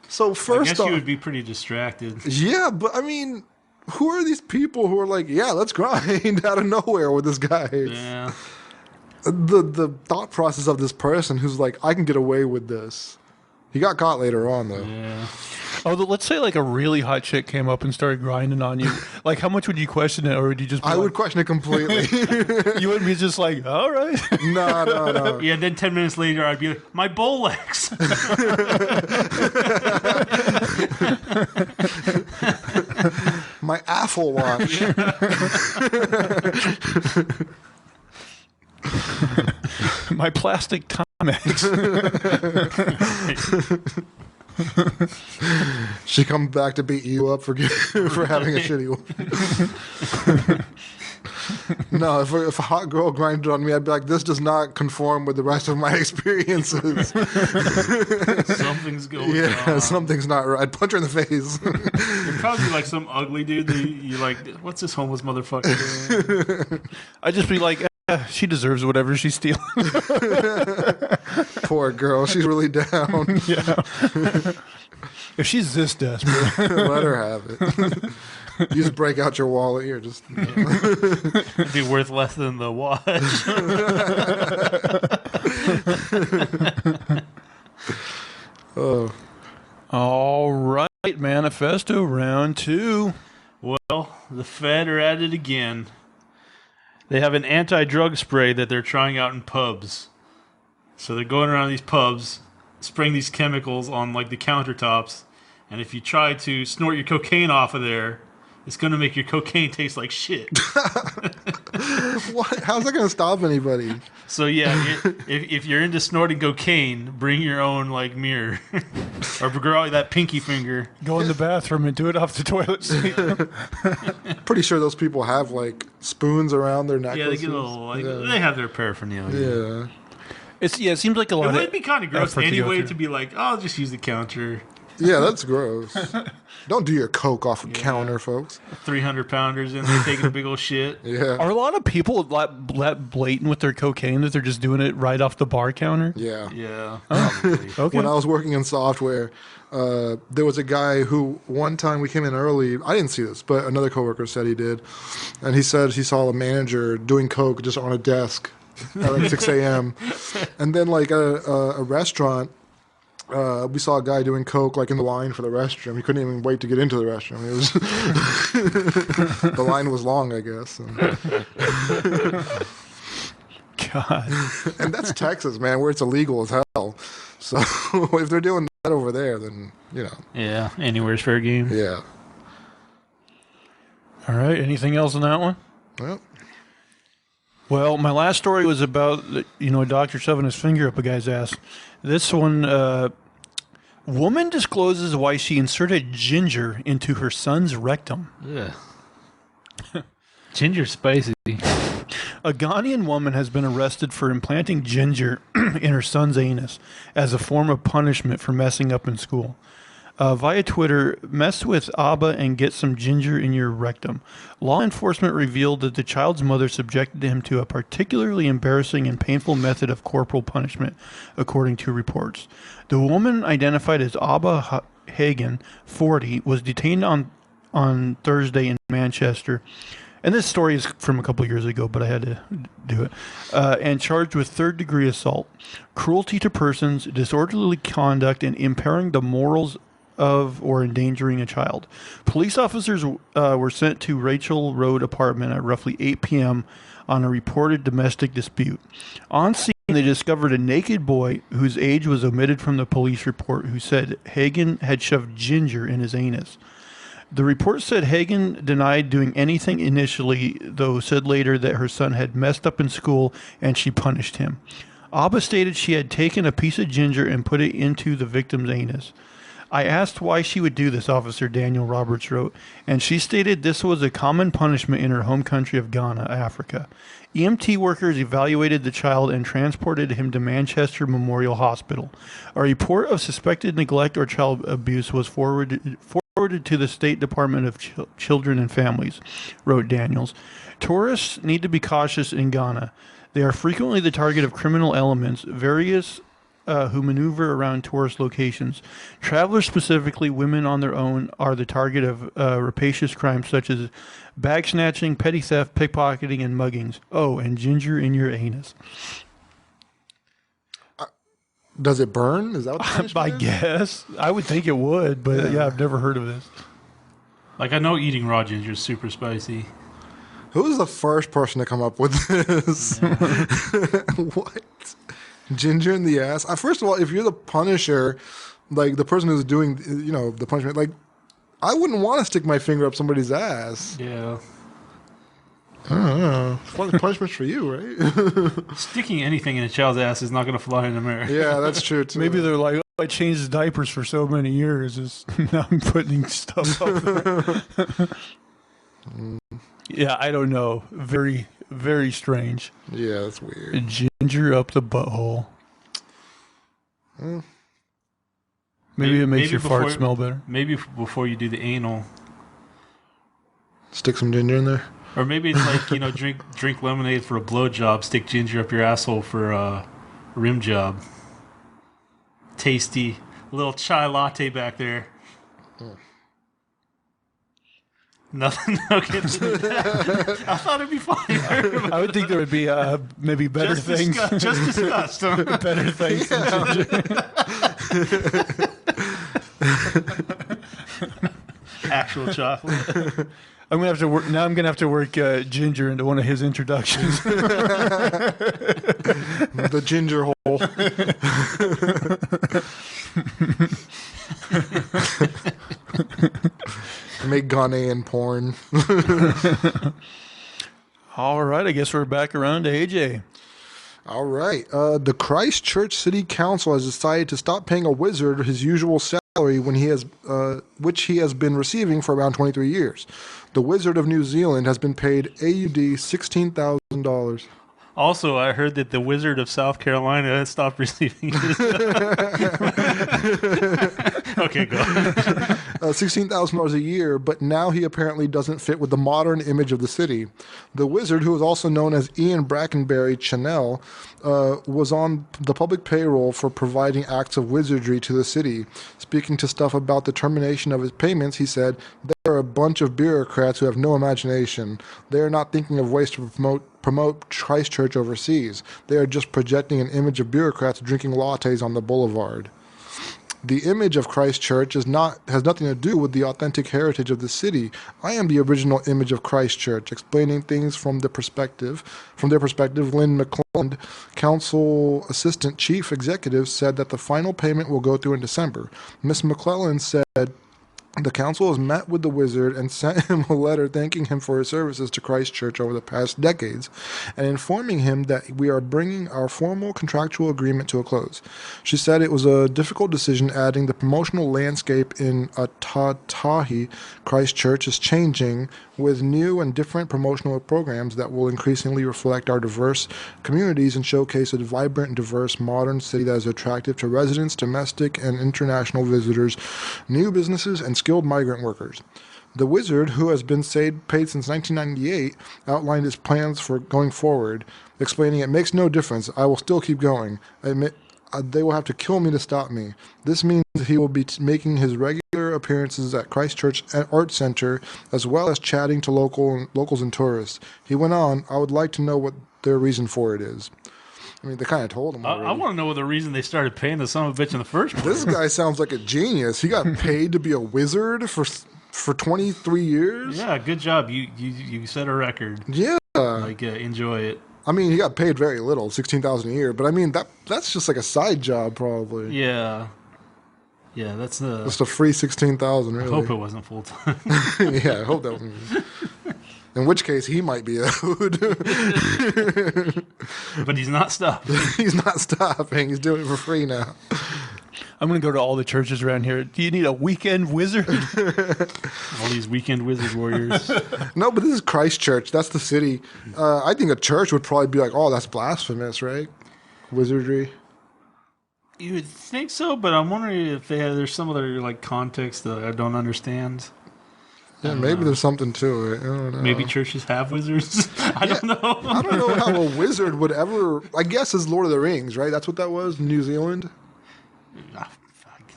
So first I guess off, you would be pretty distracted. yeah, but I mean, who are these people who are like, yeah, let's grind out of nowhere with this guy? Yeah. The thought process of this person who's like, I can get away with this. He got caught later on, though. Yeah. Although, let's say like a really hot chick came up and started grinding on you. Like, how much would you question it, or would you just? Be I would question it completely. You wouldn't be just like, all right. No. Yeah, then 10 minutes later, I'd be like, my Bolex. My Apple Watch. My plastic Timex. She comes back to beat you up for having a shitty one. No, if a hot girl grinded on me, I'd be like, this does not conform with the rest of my experiences. Something's going on. Yeah, something's not right. I'd punch her in the face. It'd probably be like some ugly dude that you like, what's this homeless motherfucker doing? I'd just be like, she deserves whatever she's stealing. Poor girl. She's really down. Yeah. If she's this desperate, Let her have it. You just break out your wallet here. Just It'd be worth less than the watch. oh. All right, manifesto round 2. Well, the Fed are at it again. They have an anti-drug spray that they're trying out in pubs. So they're going around these pubs, spraying these chemicals on like the countertops, and if you try to snort your cocaine off of there, it's going to make your cocaine taste like shit. What? How's that going to stop anybody? So yeah, if you're into snorting cocaine, bring your own like mirror, or grow out that pinky finger. Go in the bathroom and do it off the toilet seat. Pretty sure those people have like spoons around their necklaces. Yeah, they get a little like they have their paraphernalia. Yeah. It seems like a lot. It would be kind of gross effort to go anyway through. to be like, oh, I'll just use the counter. Yeah, that's gross. Don't do your coke off a counter, folks. 300-pounders in there taking a big old shit. Yeah. Are a lot of people that blatant with their cocaine that they're just doing it right off the bar counter? Yeah. Yeah. Probably. Okay. When I was working in software, there was a guy who one time we came in early. I didn't see this, but another coworker said he did. And he said he saw a manager doing coke just on a desk at like 6 a.m. And then like a restaurant, we saw a guy doing coke like in the line for the restroom. He couldn't even wait to get into the restroom. It was the line was long, I guess. God. And that's Texas, man, where it's illegal as hell. So if they're doing that over there, then Yeah. Anywhere's fair game. yeah. All right. Anything else on that one? Well, my last story was about a doctor shoving his finger up a guy's ass. This one, woman discloses why she inserted ginger into her son's rectum. Yeah. Ginger spicy. A Ghanaian woman has been arrested for implanting ginger in her son's anus as a form of punishment for messing up in school. Via Twitter, mess with Abba and get some ginger in your rectum. Law enforcement revealed that the child's mother subjected him to a particularly embarrassing and painful method of corporal punishment, according to reports. The woman, identified as Abba Hagen, 40, was detained on Thursday in Manchester. And this story is from a couple of years ago, but I had to do it. And charged with third-degree assault, cruelty to persons, disorderly conduct, and impairing the morals of or endangering a child. Police officers were sent to Rachel Road apartment at roughly 8 p.m. on a reported domestic dispute. On scene, they discovered a naked boy whose age was omitted from the police report, who said Hagen had shoved ginger in his anus. The report said Hagen denied doing anything initially, though said later that her son had messed up in school and she punished him. Abba stated she had taken a piece of ginger and put it into the victim's anus. I asked why she would do this, Officer Daniel Roberts wrote, and she stated this was a common punishment in her home country of Ghana, Africa. EMT workers evaluated the child and transported him to Manchester Memorial Hospital. A report of suspected neglect or child abuse was forwarded to the State Department of Children and Families, wrote Daniels. Tourists need to be cautious in Ghana. They are frequently the target of criminal elements, who maneuver around tourist locations. Travelers, specifically women on their own, are the target of rapacious crimes such as bag snatching, petty theft, pickpocketing, and muggings. Oh, and ginger in your anus. Does it burn? Is that what the punishment I is? guess. I would think it would, but yeah, I've never heard of this. Like, I know eating raw ginger is super spicy. Who was the first person to come up with this? What? Ginger in the ass? First of all, if you're the punisher, like the person who's doing, the punishment, like, I wouldn't want to stick my finger up somebody's ass. Yeah. I don't know. It's punishment for you, right? Sticking anything in a child's ass is not going to fly in America. Yeah, that's true, too. Maybe they're like, oh, I changed diapers for so many years. Now I'm putting stuff up there. Yeah, I don't know. Very, very strange. Yeah, that's weird. Ginger up the butthole. Maybe it makes your fart smell better. Maybe before you do the anal. Stick some ginger in there? Or maybe it's like, drink lemonade for a blowjob, stick ginger up your asshole for a rim job. Tasty. A little chai latte back there. Nothing. Okay. I thought it'd be funny. I would think there would be maybe better things. Just discussed. Better things than ginger. Actual chocolate. I'm gonna have to work now. I'm gonna have to work Ginger into one of his introductions. The ginger hole. Make Ghanaian porn. All right, I guess we're back around to AJ. All right. The Christchurch City Council has decided to stop paying a wizard his usual salary when which he has been receiving for around 23 years. The Wizard of New Zealand has been paid AUD $16,000. Also, I heard that the Wizard of South Carolina has stopped receiving his. Okay, go. $16,000 a year, but now he apparently doesn't fit with the modern image of the city. The wizard, who is also known as Ian Brackenbury Chanel, was on the public payroll for providing acts of wizardry to the city. Speaking to Stuff about the termination of his payments, he said, "They are a bunch of bureaucrats who have no imagination. They are not thinking of ways to promote Christchurch overseas. They are just projecting an image of bureaucrats drinking lattes on the boulevard." The image of Christchurch has nothing to do with the authentic heritage of the city. I am the original image of Christchurch. Explaining things from their perspective, Lynn McClelland, Council Assistant Chief Executive, said that the final payment will go through in December. Ms. McClelland said the council has met with the wizard and sent him a letter thanking him for his services to Christchurch over the past decades and informing him that we are bringing our formal contractual agreement to a close. She said it was a difficult decision, adding the promotional landscape in Atatahi, Christchurch, is changing with new and different promotional programs that will increasingly reflect our diverse communities and showcase a vibrant and diverse modern city that is attractive to residents, domestic and international visitors, new businesses, and skilled migrant workers. The wizard, who has been paid since 1998, outlined his plans for going forward, explaining, "It makes no difference. I will still keep going. They will have to kill me to stop me. This means he will be making his regular appearances at Christchurch Art Center, as well as chatting to locals and tourists." He went on, "I would like to know what their reason for it is." I mean, they kind of told him already. I want to know what the reason they started paying the son of a bitch in the first place. This guy sounds like a genius. He got paid to be a wizard for 23 years? Yeah, good job. You set a record. Yeah. Enjoy it. I mean, he got paid very little, $16,000 a year, but I mean that's just like a side job probably. Yeah. Yeah, that's just a free $16,000 really. I hope it wasn't full time. Yeah, I hope that wasn't. In which case, he might be owed. But he's not stopping. He's not stopping. He's doing it for free now. I'm going to go to all the churches around here. Do you need a weekend wizard? All these weekend wizard warriors. No, but this is Christchurch. That's the city. I think a church would probably be like, "Oh, that's blasphemous, right? Wizardry." You would think so, but I'm wondering if there's some other context that I don't understand. Yeah, maybe there's something to it. I don't know. Maybe churches have wizards. I don't know. I don't know how a wizard would ever. I guess it's Lord of the Rings, right? That's what that was, New Zealand.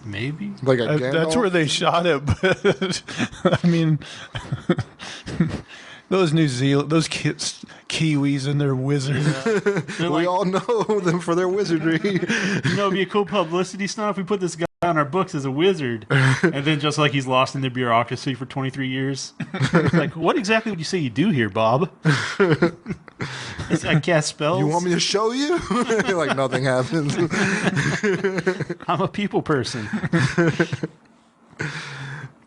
Maybe. Like a Gandalf? That's where they shot it. But I mean, those Kiwis and their wizards. Yeah. We all know them for their wizardry. It'd be a cool publicity stunt if we put this guy on our books as a wizard, and then just he's lost in the bureaucracy for 23 years. What exactly would you say you do here, Bob? I cast spells. You want me to show you? Nothing happens. I'm a people person.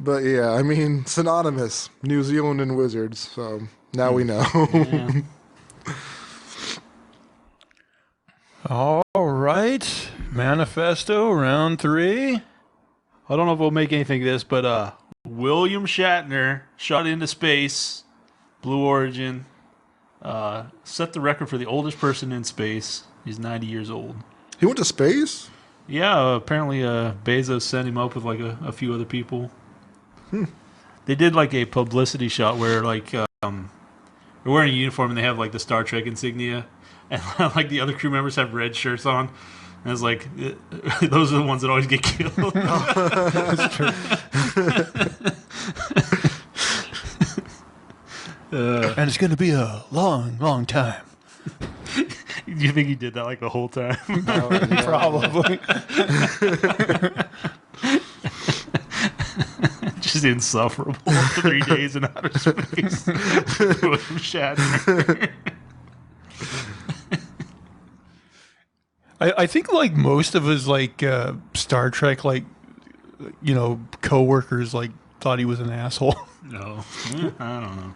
But yeah, I mean, synonymous, New Zealand and wizards. So now we know. Yeah. All right. Manifesto, round 3. I don't know if we'll make anything of this, but William Shatner shot into space, Blue Origin, set the record for the oldest person in space. He's 90 years old. He went to space? Yeah, apparently Bezos sent him up with a few other people. They did a publicity shot where They're wearing a uniform and they have like the Star Trek insignia, and like the other crew members have red shirts on. And it's like those are the ones that always get killed. That's true. And it's going to be a long, long time. Do you think he did that like the whole time? Probably. Just insufferable. 3 days in outer space. William Shatner. I think like most of his like Star Trek like coworkers like thought he was an asshole. No, I don't know.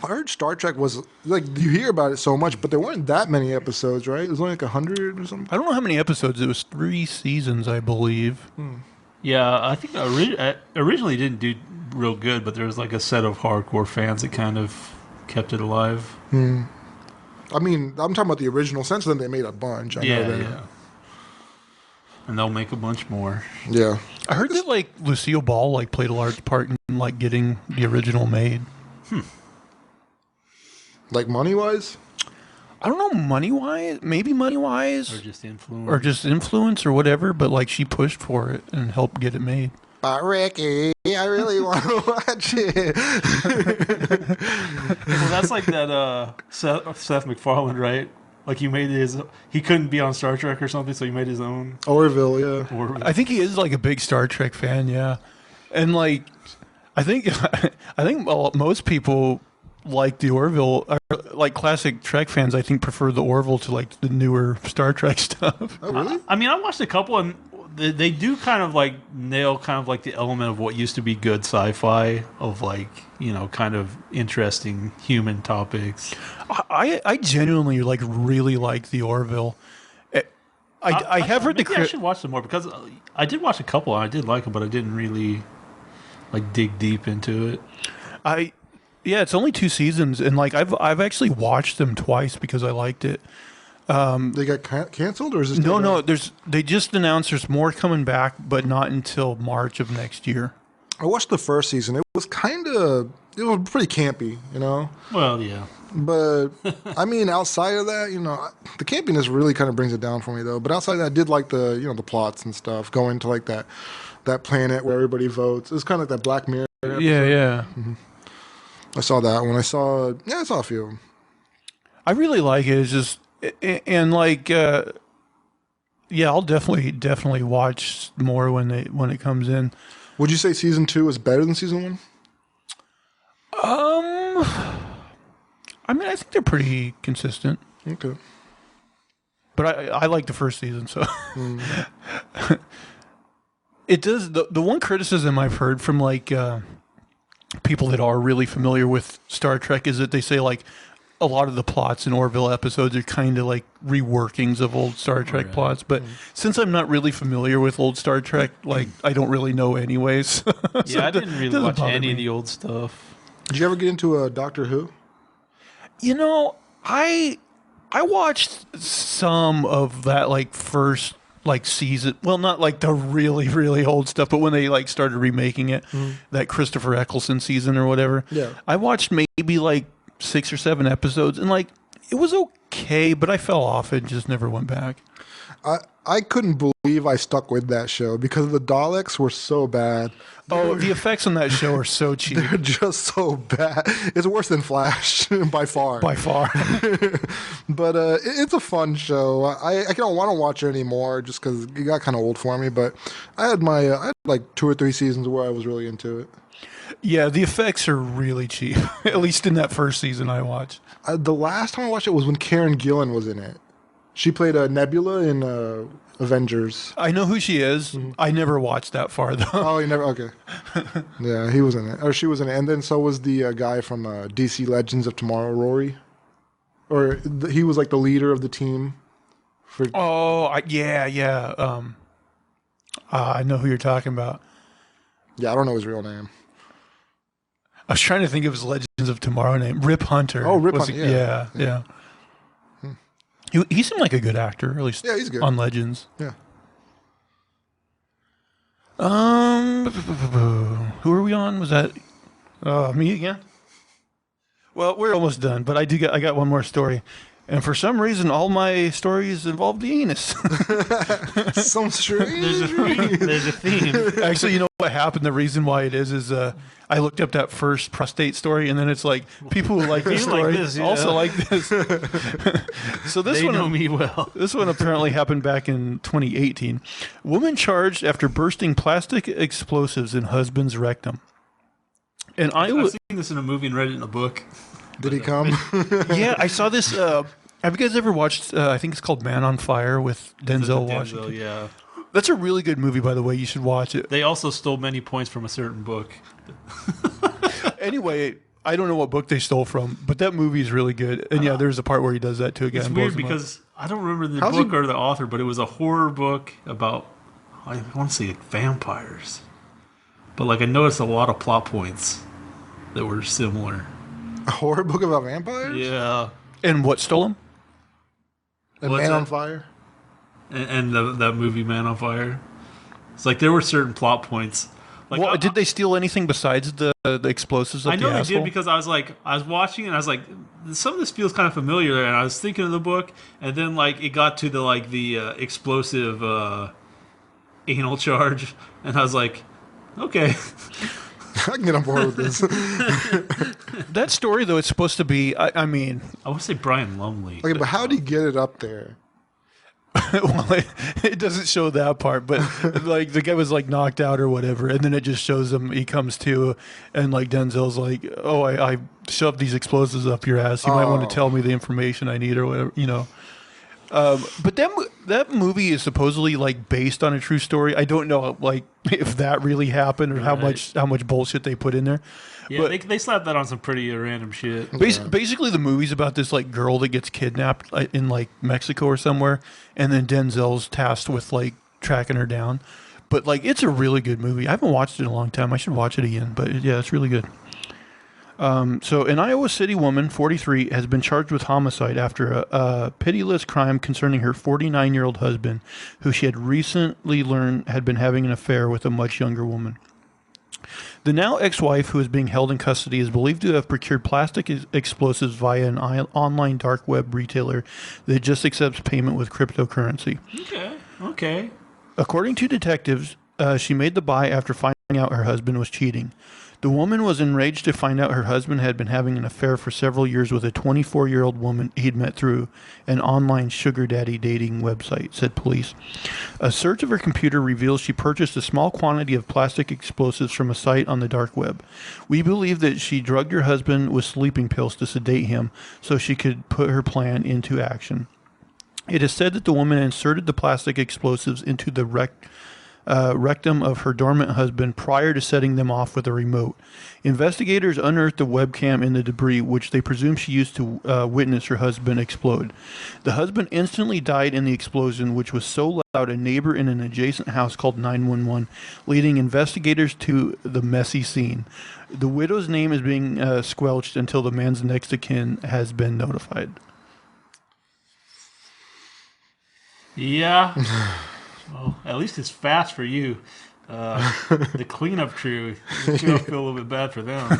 I heard Star Trek was like you hear about it so much, but there weren't that many episodes, right? It was only like 100 or something. I don't know how many episodes. It was 3 seasons, I believe. Yeah, I think originally didn't do real good, but there was like a set of hardcore fans that kind of kept it alive. I mean, I'm talking about the original. Since then, they made a bunch. I know that. Yeah. And they'll make a bunch more. Yeah. I heard that like Lucille Ball like played a large part in like getting the original made. Like money-wise? I don't know, money-wise, maybe money-wise. Or just influence. Or just influence or whatever, but like she pushed for it and helped get it made. But Ricky, I really want to watch it. Well, that's like that Seth MacFarlane, right? Like he couldn't be on Star Trek or something, so he made his own. Orville, yeah. I think he is like a big Star Trek fan, yeah. And like, I think most people like the Orville, or like classic Trek fans, I think prefer the Orville to like the newer Star Trek stuff. Oh, really? I mean, I watched a couple, and they do kind of like nail kind of like the element of what used to be good sci-fi of like, kind of interesting human topics. I genuinely like really like the Orville. I have heard maybe I should watch some more because I did watch a couple and I did like them, but I didn't really like dig deep into it. Yeah, it's only 2 seasons, and like I've actually watched them twice because I liked it. They got canceled, or is this no? They just announced there's more coming back, but not until March of next year. I watched the first season. It was pretty campy, Well, yeah. But I mean, outside of that, the campiness really kind of brings it down for me, though. But outside of that, I did like the the plots and stuff, going to like that planet where everybody votes. It's kind of like that Black Mirror episode. Yeah. Mm-hmm. I saw that one. I saw a few of them. I really like it. It's just, and like, I'll definitely watch more when it comes in. Would you say season 2 is better than season 1? I mean, I think they're pretty consistent. Okay. But I like the first season, so. It does, the one criticism I've heard from like people that are really familiar with Star Trek is that they say like a lot of the plots in Orville episodes are kind of like reworkings of old Star Trek plots. But since I'm not really familiar with old Star Trek, like I don't really know anyways. So I didn't really watch any of the old stuff. Did you ever get into Doctor Who? I watched some of that like first like season. Well, not like the really, really old stuff, but when they like started remaking it, that Christopher Eccleston season or whatever. Yeah. I watched maybe like 6 or 7 episodes and like it was okay, but I fell off and just never went back. I couldn't believe I stuck with that show because the Daleks were so bad. The effects on that show are so cheap. They're just so bad. It's worse than Flash by far. By far. But it's a fun show. I don't want to watch it anymore just because it got kind of old for me. But I had like 2 or 3 seasons where I was really into it. Yeah, the effects are really cheap. At least in that first season I watched. The last time I watched it was when Karen Gillan was in it. She played Nebula in Avengers. I know who she is. I never watched that far though. Oh, you never? Okay. Yeah, he was in it, or she was in it, and then so was the guy from DC Legends of Tomorrow, Rory, or he was like the leader of the team. Yeah. I know who you're talking about. Yeah, I don't know his real name. I was trying to think of his Legends of Tomorrow name. Rip Hunter. Oh, Rip Hunter. Yeah. He seemed like a good actor, at least he's good. on Legends. Yeah. Who are we on? Was that me again? Well, we're almost done, but I got one more story. And for some reason, all my stories involve the anus. Some strange. There's a theme. Actually, you know what happened? The reason why it is I looked up that first prostate story, and then it's like people who like this story also like this. So this They one know me well. This one apparently happened back in 2018. Woman charged after bursting plastic explosives in husband's rectum. And I've seen this in a movie and read it in a book. Did he come? Yeah, I saw this. Have you guys ever watched? I think it's called Man on Fire with Denzel Washington. Yeah. That's a really good movie, by the way. You should watch it. They also stole many points from a certain book. Anyway, I don't know what book they stole from, but that movie is really good. And yeah, there's a part where he does that too. Again, It's weird because I don't remember the book or the author, but it was a horror book about, I want to say like vampires. But like I noticed a lot of plot points that were similar. A horror book about vampires? Yeah. And what stole him? And Man on Fire? And that movie Man on Fire. It's like there were certain plot points. Like, well, did they steal anything besides the explosives? I know they did because I was watching and I was like, some of this feels kind of familiar, and I was thinking of the book, and then like it got to the explosive anal charge, and I was like, okay. I can get on board with this. That story, though, it's supposed to be, I mean... I would say Brian Lumley. Okay, but how did he get it up there? Well, it doesn't show that part, but like the guy was like knocked out or whatever, and then it just shows him, he comes to, and like Denzel's like, oh, I shoved these explosives up your ass. You might want to tell me the information I need or whatever, you know. But that movie is supposedly like based on a true story. I don't know like if that really happened or how much bullshit they put in there. Yeah, but they slapped that on some pretty random shit. Basically, the movie's about this like girl that gets kidnapped in like Mexico or somewhere, and then Denzel's tasked with like tracking her down. But like, it's a really good movie. I haven't watched it in a long time. I should watch it again. But yeah, it's really good. So an Iowa City woman, 43, has been charged with homicide after a pitiless crime concerning her 49-year-old husband, who she had recently learned had been having an affair with a much younger woman. The now ex-wife, who is being held in custody, is believed to have procured plastic explosives via an online dark web retailer that just accepts payment with cryptocurrency. Okay. According to detectives, she made the buy after finding out her husband was cheating. The woman was enraged to find out her husband had been having an affair for several years with a 24-year-old woman he'd met through an online sugar daddy dating website, said police. A search of her computer reveals she purchased a small quantity of plastic explosives from a site on the dark web. We believe that she drugged her husband with sleeping pills to sedate him so she could put her plan into action. It is said that the woman inserted the plastic explosives into the rectum of her dormant husband prior to setting them off with a remote. Investigators unearthed a webcam in the debris, which they presume she used to witness her husband explode. The husband instantly died in the explosion, which was so loud a neighbor in an adjacent house called 911, leading investigators to the messy scene. The widow's name is being squelched until the man's next of kin has been notified. Yeah. Well, at least it's fast for you. The cleanup crew, you feel a little bit bad for them.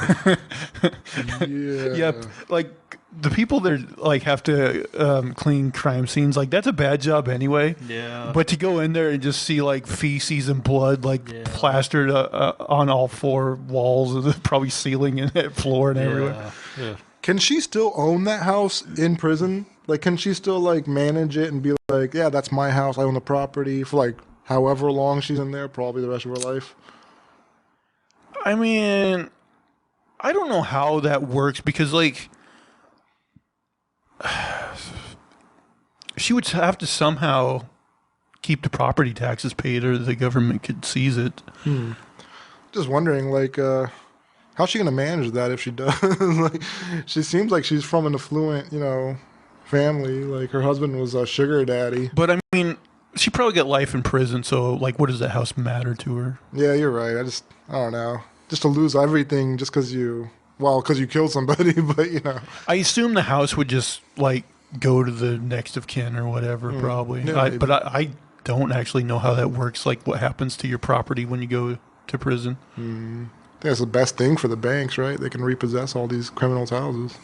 Yeah. Yep. Like the people that like have to clean crime scenes, like that's a bad job anyway. Yeah. But to go in there and just see like feces and blood plastered on all four walls of the probably ceiling and floor and everywhere. Yeah. Can she still own that house in prison? Like, can she still like manage it and be like, yeah, that's my house. I own the property for like however long she's in there, probably the rest of her life. I mean, I don't know how that works because like she would have to somehow keep the property taxes paid or the government could seize it. Just wondering, like, how's she going to manage that if she does? Like, she seems like she's from an affluent, family. Like, her husband was a sugar daddy. But I mean, she probably got life in prison, so like, what does that house matter to her? Yeah, you're right. I don't know. Just to lose everything just because you killed somebody, but I assume the house would just like go to the next of kin or whatever, probably. Yeah, But I don't actually know how that works. Like, what happens to your property when you go to prison? I That's the best thing for the banks, right? They can repossess all these criminals' houses.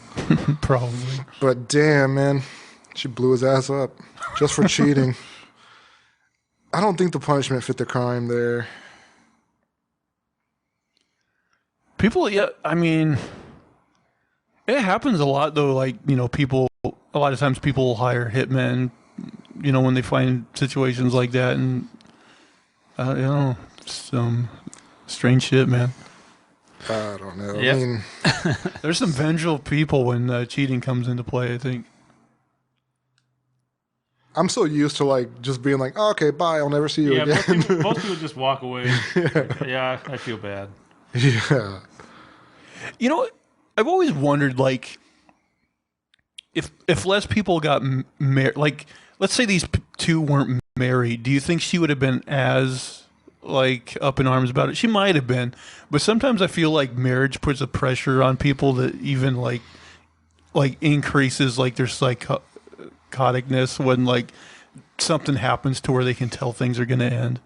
Probably. But damn, man, she blew his ass up just for cheating. I don't think the punishment fit the crime there. People, yeah, I mean, it happens a lot though. Like, you know, people, a lot of times people will hire hitmen, you know, when they find situations like that. And, you know, some strange shit, man. I don't know. Yep. I mean, There's some vengeful people when cheating comes into play, I think. I'm so used to like just being like, oh, okay, bye, I'll never see you Yeah, again. most people just walk away. Yeah, I feel bad. Yeah. You know, I've always wondered, like, if less people got married, like, let's say these two weren't married, do you think she would have been as, like, up in arms about it? She might have been, but sometimes I feel like marriage puts a pressure on people that even, like increases, like, their psychoticness when, like, something happens to where they can tell things are going to end.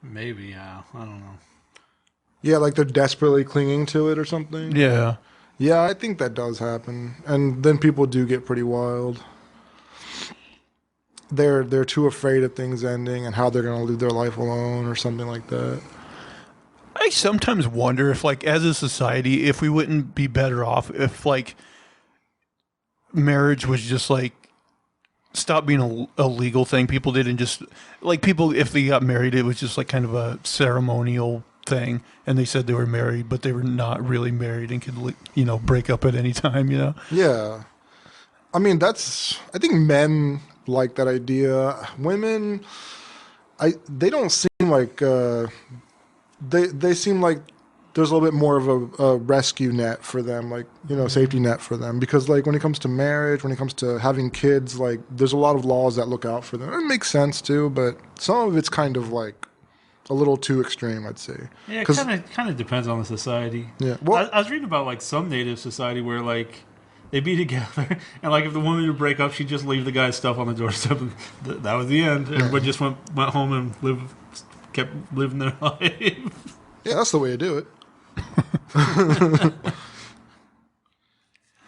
Maybe, yeah. I don't know. Yeah, like they're desperately clinging to it or something. Yeah. Yeah, I think that does happen. And then people do get pretty wild. They're too afraid of things ending and how they're going to live their life alone or something like that. I sometimes wonder if, like, as a society, if we wouldn't be better off if, like, marriage was just, like, stop being a legal thing people did and just, like, people, if they got married, it was just, like, kind of a ceremonial thing, and they said they were married, but they were not really married and could, you know, break up at any time, you know? Yeah. I mean, I think men like that idea. Women, they don't seem like, they seem like there's a little bit more of a rescue net for them, like, you know, safety net for them. Because, like, when it comes to marriage, when it comes to having kids, like, there's a lot of laws that look out for them. It makes sense, too, but some of it's kind of, like, a little too extreme, I'd say. Yeah, it kind of depends on the society. Yeah. Well, I was reading about, like, some native society where, like, they'd be together, and, like, if the woman would break up, she'd just leave the guy's stuff on the doorstep, and that was the end. Everybody just went home and kept living their life. Yeah, that's the way to do it.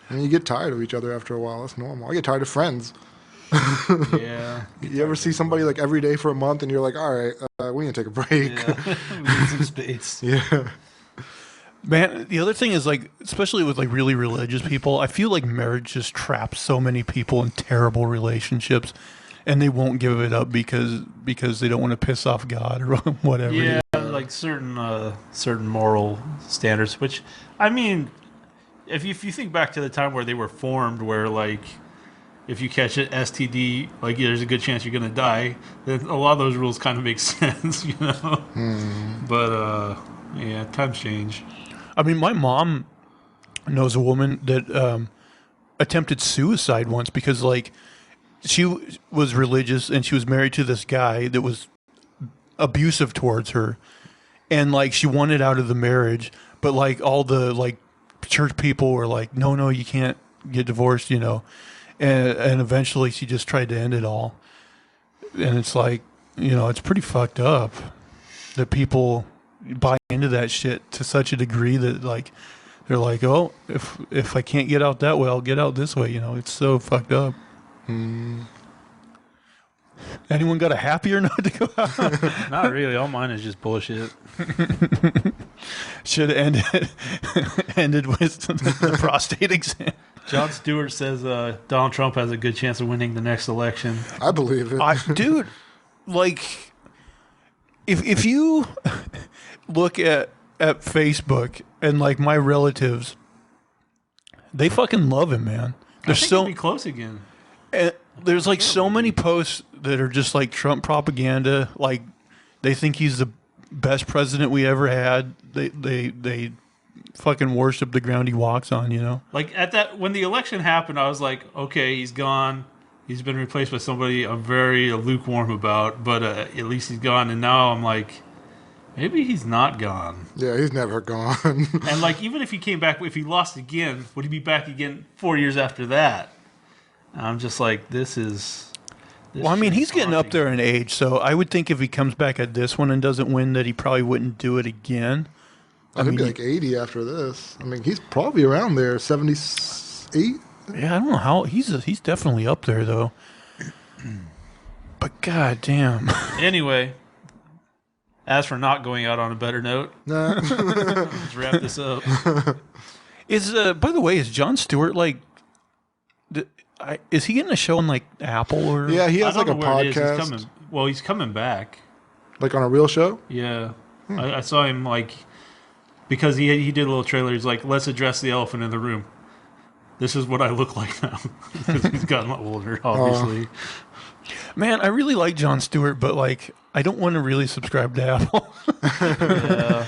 And you get tired of each other after a while. That's normal. I get tired of friends. Yeah. You ever see somebody like every day for a month and you're like, all right, we need to take a break. Yeah. We need some space. Yeah. Man, the other thing is, like, especially with, like, really religious people, I feel like marriage just traps so many people in terrible relationships, and they won't give it up because they don't want to piss off God or whatever. Yeah, like certain moral standards, which, I mean, if you think back to the time where they were formed, where, like, if you catch an STD, like, there's a good chance you're going to die, then a lot of those rules kind of make sense, you know? But, yeah, times change. I mean, my mom knows a woman that attempted suicide once because, like, she was religious and she was married to this guy that was abusive towards her. And, like, she wanted out of the marriage, but, like, all the, like, church people were like, no, you can't get divorced, you know. And eventually she just tried to end it all. And it's like, you know, it's pretty fucked up that people buy into that shit to such a degree that, like, they're like, oh, if I can't get out that way, I'll get out this way, you know. It's so fucked up. Anyone got a happier note to go out? Not really. All mine is just bullshit. Should have ended with the prostate exam. Jon Stewart says Donald Trump has a good chance of winning the next election. I believe it. Dude, like, if you look at Facebook and, like, my relatives, they fucking love him, man. I think he'll be close again. And there's, like, so many posts that are just, like, Trump propaganda. Like, they think he's the best president we ever had. They fucking worship the ground he walks on, you know? Like, when the election happened, I was like, okay, he's gone. He's been replaced by somebody I'm very lukewarm about, but at least he's gone. And now I'm like, maybe he's not gone. Yeah, he's never gone. And, like, even if he came back, if he lost again, would he be back again 4 years after that? And I'm just like, this well, I mean, he's getting up there in age, so I would think if he comes back at this one and doesn't win, that he probably wouldn't do it again. I think like 80 after this. I mean, he's probably around there, 78. Yeah, I don't know how he's definitely up there though. But god damn. Anyway, as for not going out on a better note, Nah. let's wrap this up. Is by the way, is Jon Stewart like? Is he getting a show on like Apple or? Yeah, he has I like a don't know where it is. podcast. He's coming back. Like on a real show? Yeah. I saw him like, because he did a little trailer. He's like, let's address the elephant in the room. This is what I look like now. Because he's gotten older, obviously. Man, I really like Jon Stewart, but like, I don't want to really subscribe to Apple. Yeah.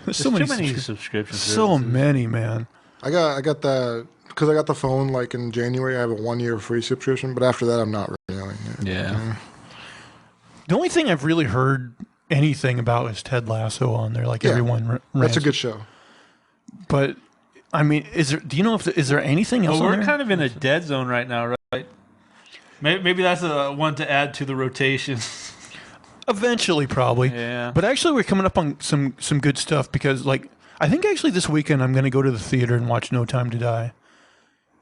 There's so too many many subscriptions. So many, man. I got that because I got the phone like in January. I have a 1-year free subscription, but after that, I'm not renewing it. Yeah. The only thing I've really heard anything about is Ted Lasso on there. Like everyone, that's a good show. But I mean, do you know is there anything else? Well, on we're there? kind of in a dead zone right now, right? Maybe that's a one to add to the rotation. Eventually, probably. Yeah. But actually, we're coming up on some good stuff because, like, I think actually this weekend I'm going to go to the theater and watch No Time to Die,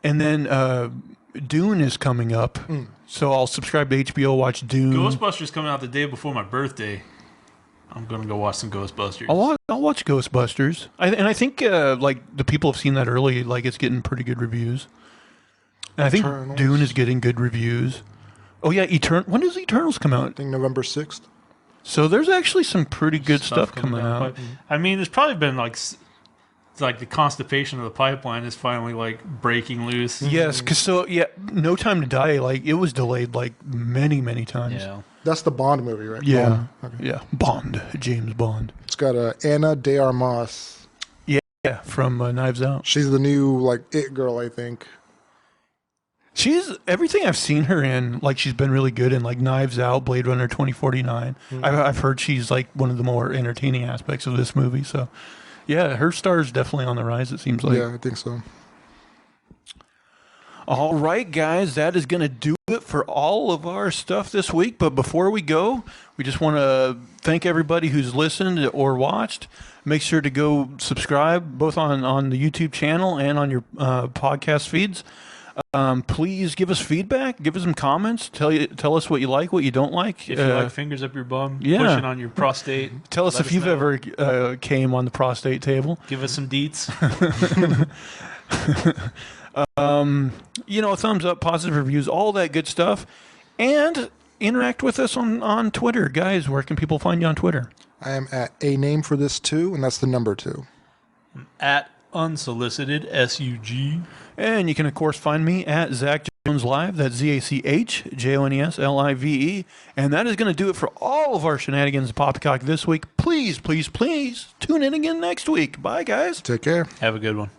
and then Dune is coming up, so I'll subscribe to HBO, watch Dune. Ghostbusters coming out the day before my birthday. I'm gonna go watch some Ghostbusters. I'll watch Ghostbusters, and I think like the people have seen that early, like it's getting pretty good reviews. And I think Dune is getting good reviews. Oh yeah, when does Eternals come out? I think November 6th. So there's actually some pretty good stuff coming out. I mean, there's probably been like the constipation of the pipeline is finally like breaking loose. Yes, because No Time to Die, like it was delayed like many times. Yeah. That's the Bond movie, right? Yeah. Bond. Okay. Yeah. Bond. James Bond. It's got Anna de Armas. Yeah, from Knives Out. She's the new like it girl, I think. She's everything I've seen her in. Like she's been really good in like Knives Out, Blade Runner 2049. I've heard she's like one of the more entertaining aspects of this movie. So, yeah, her star is definitely on the rise. It seems like. Yeah, I think so. All right, guys, that is going to do it for all of our stuff this week. But before we go, we just want to thank everybody who's listened or watched. Make sure to go subscribe both on the YouTube channel and on your podcast feeds. Please give us feedback. Give us some comments. Tell us what you like, what you don't like. If you like fingers up your bum, yeah. pushing on your prostate. Tell us if you've ever came on the prostate table. Give us some deets. Thumbs up, positive reviews, all that good stuff. And interact with us on Twitter. Guys, where can people find you on Twitter? I am at a name for this 2, and that's the number 2. At unsolicited SUG. And you can, of course, find me at Zach Jones Live. That's ZachJonesLive. And that is going to do it for all of our shenanigans of Poppycock this week. Please, please, please tune in again next week. Bye, guys. Take care. Have a good one.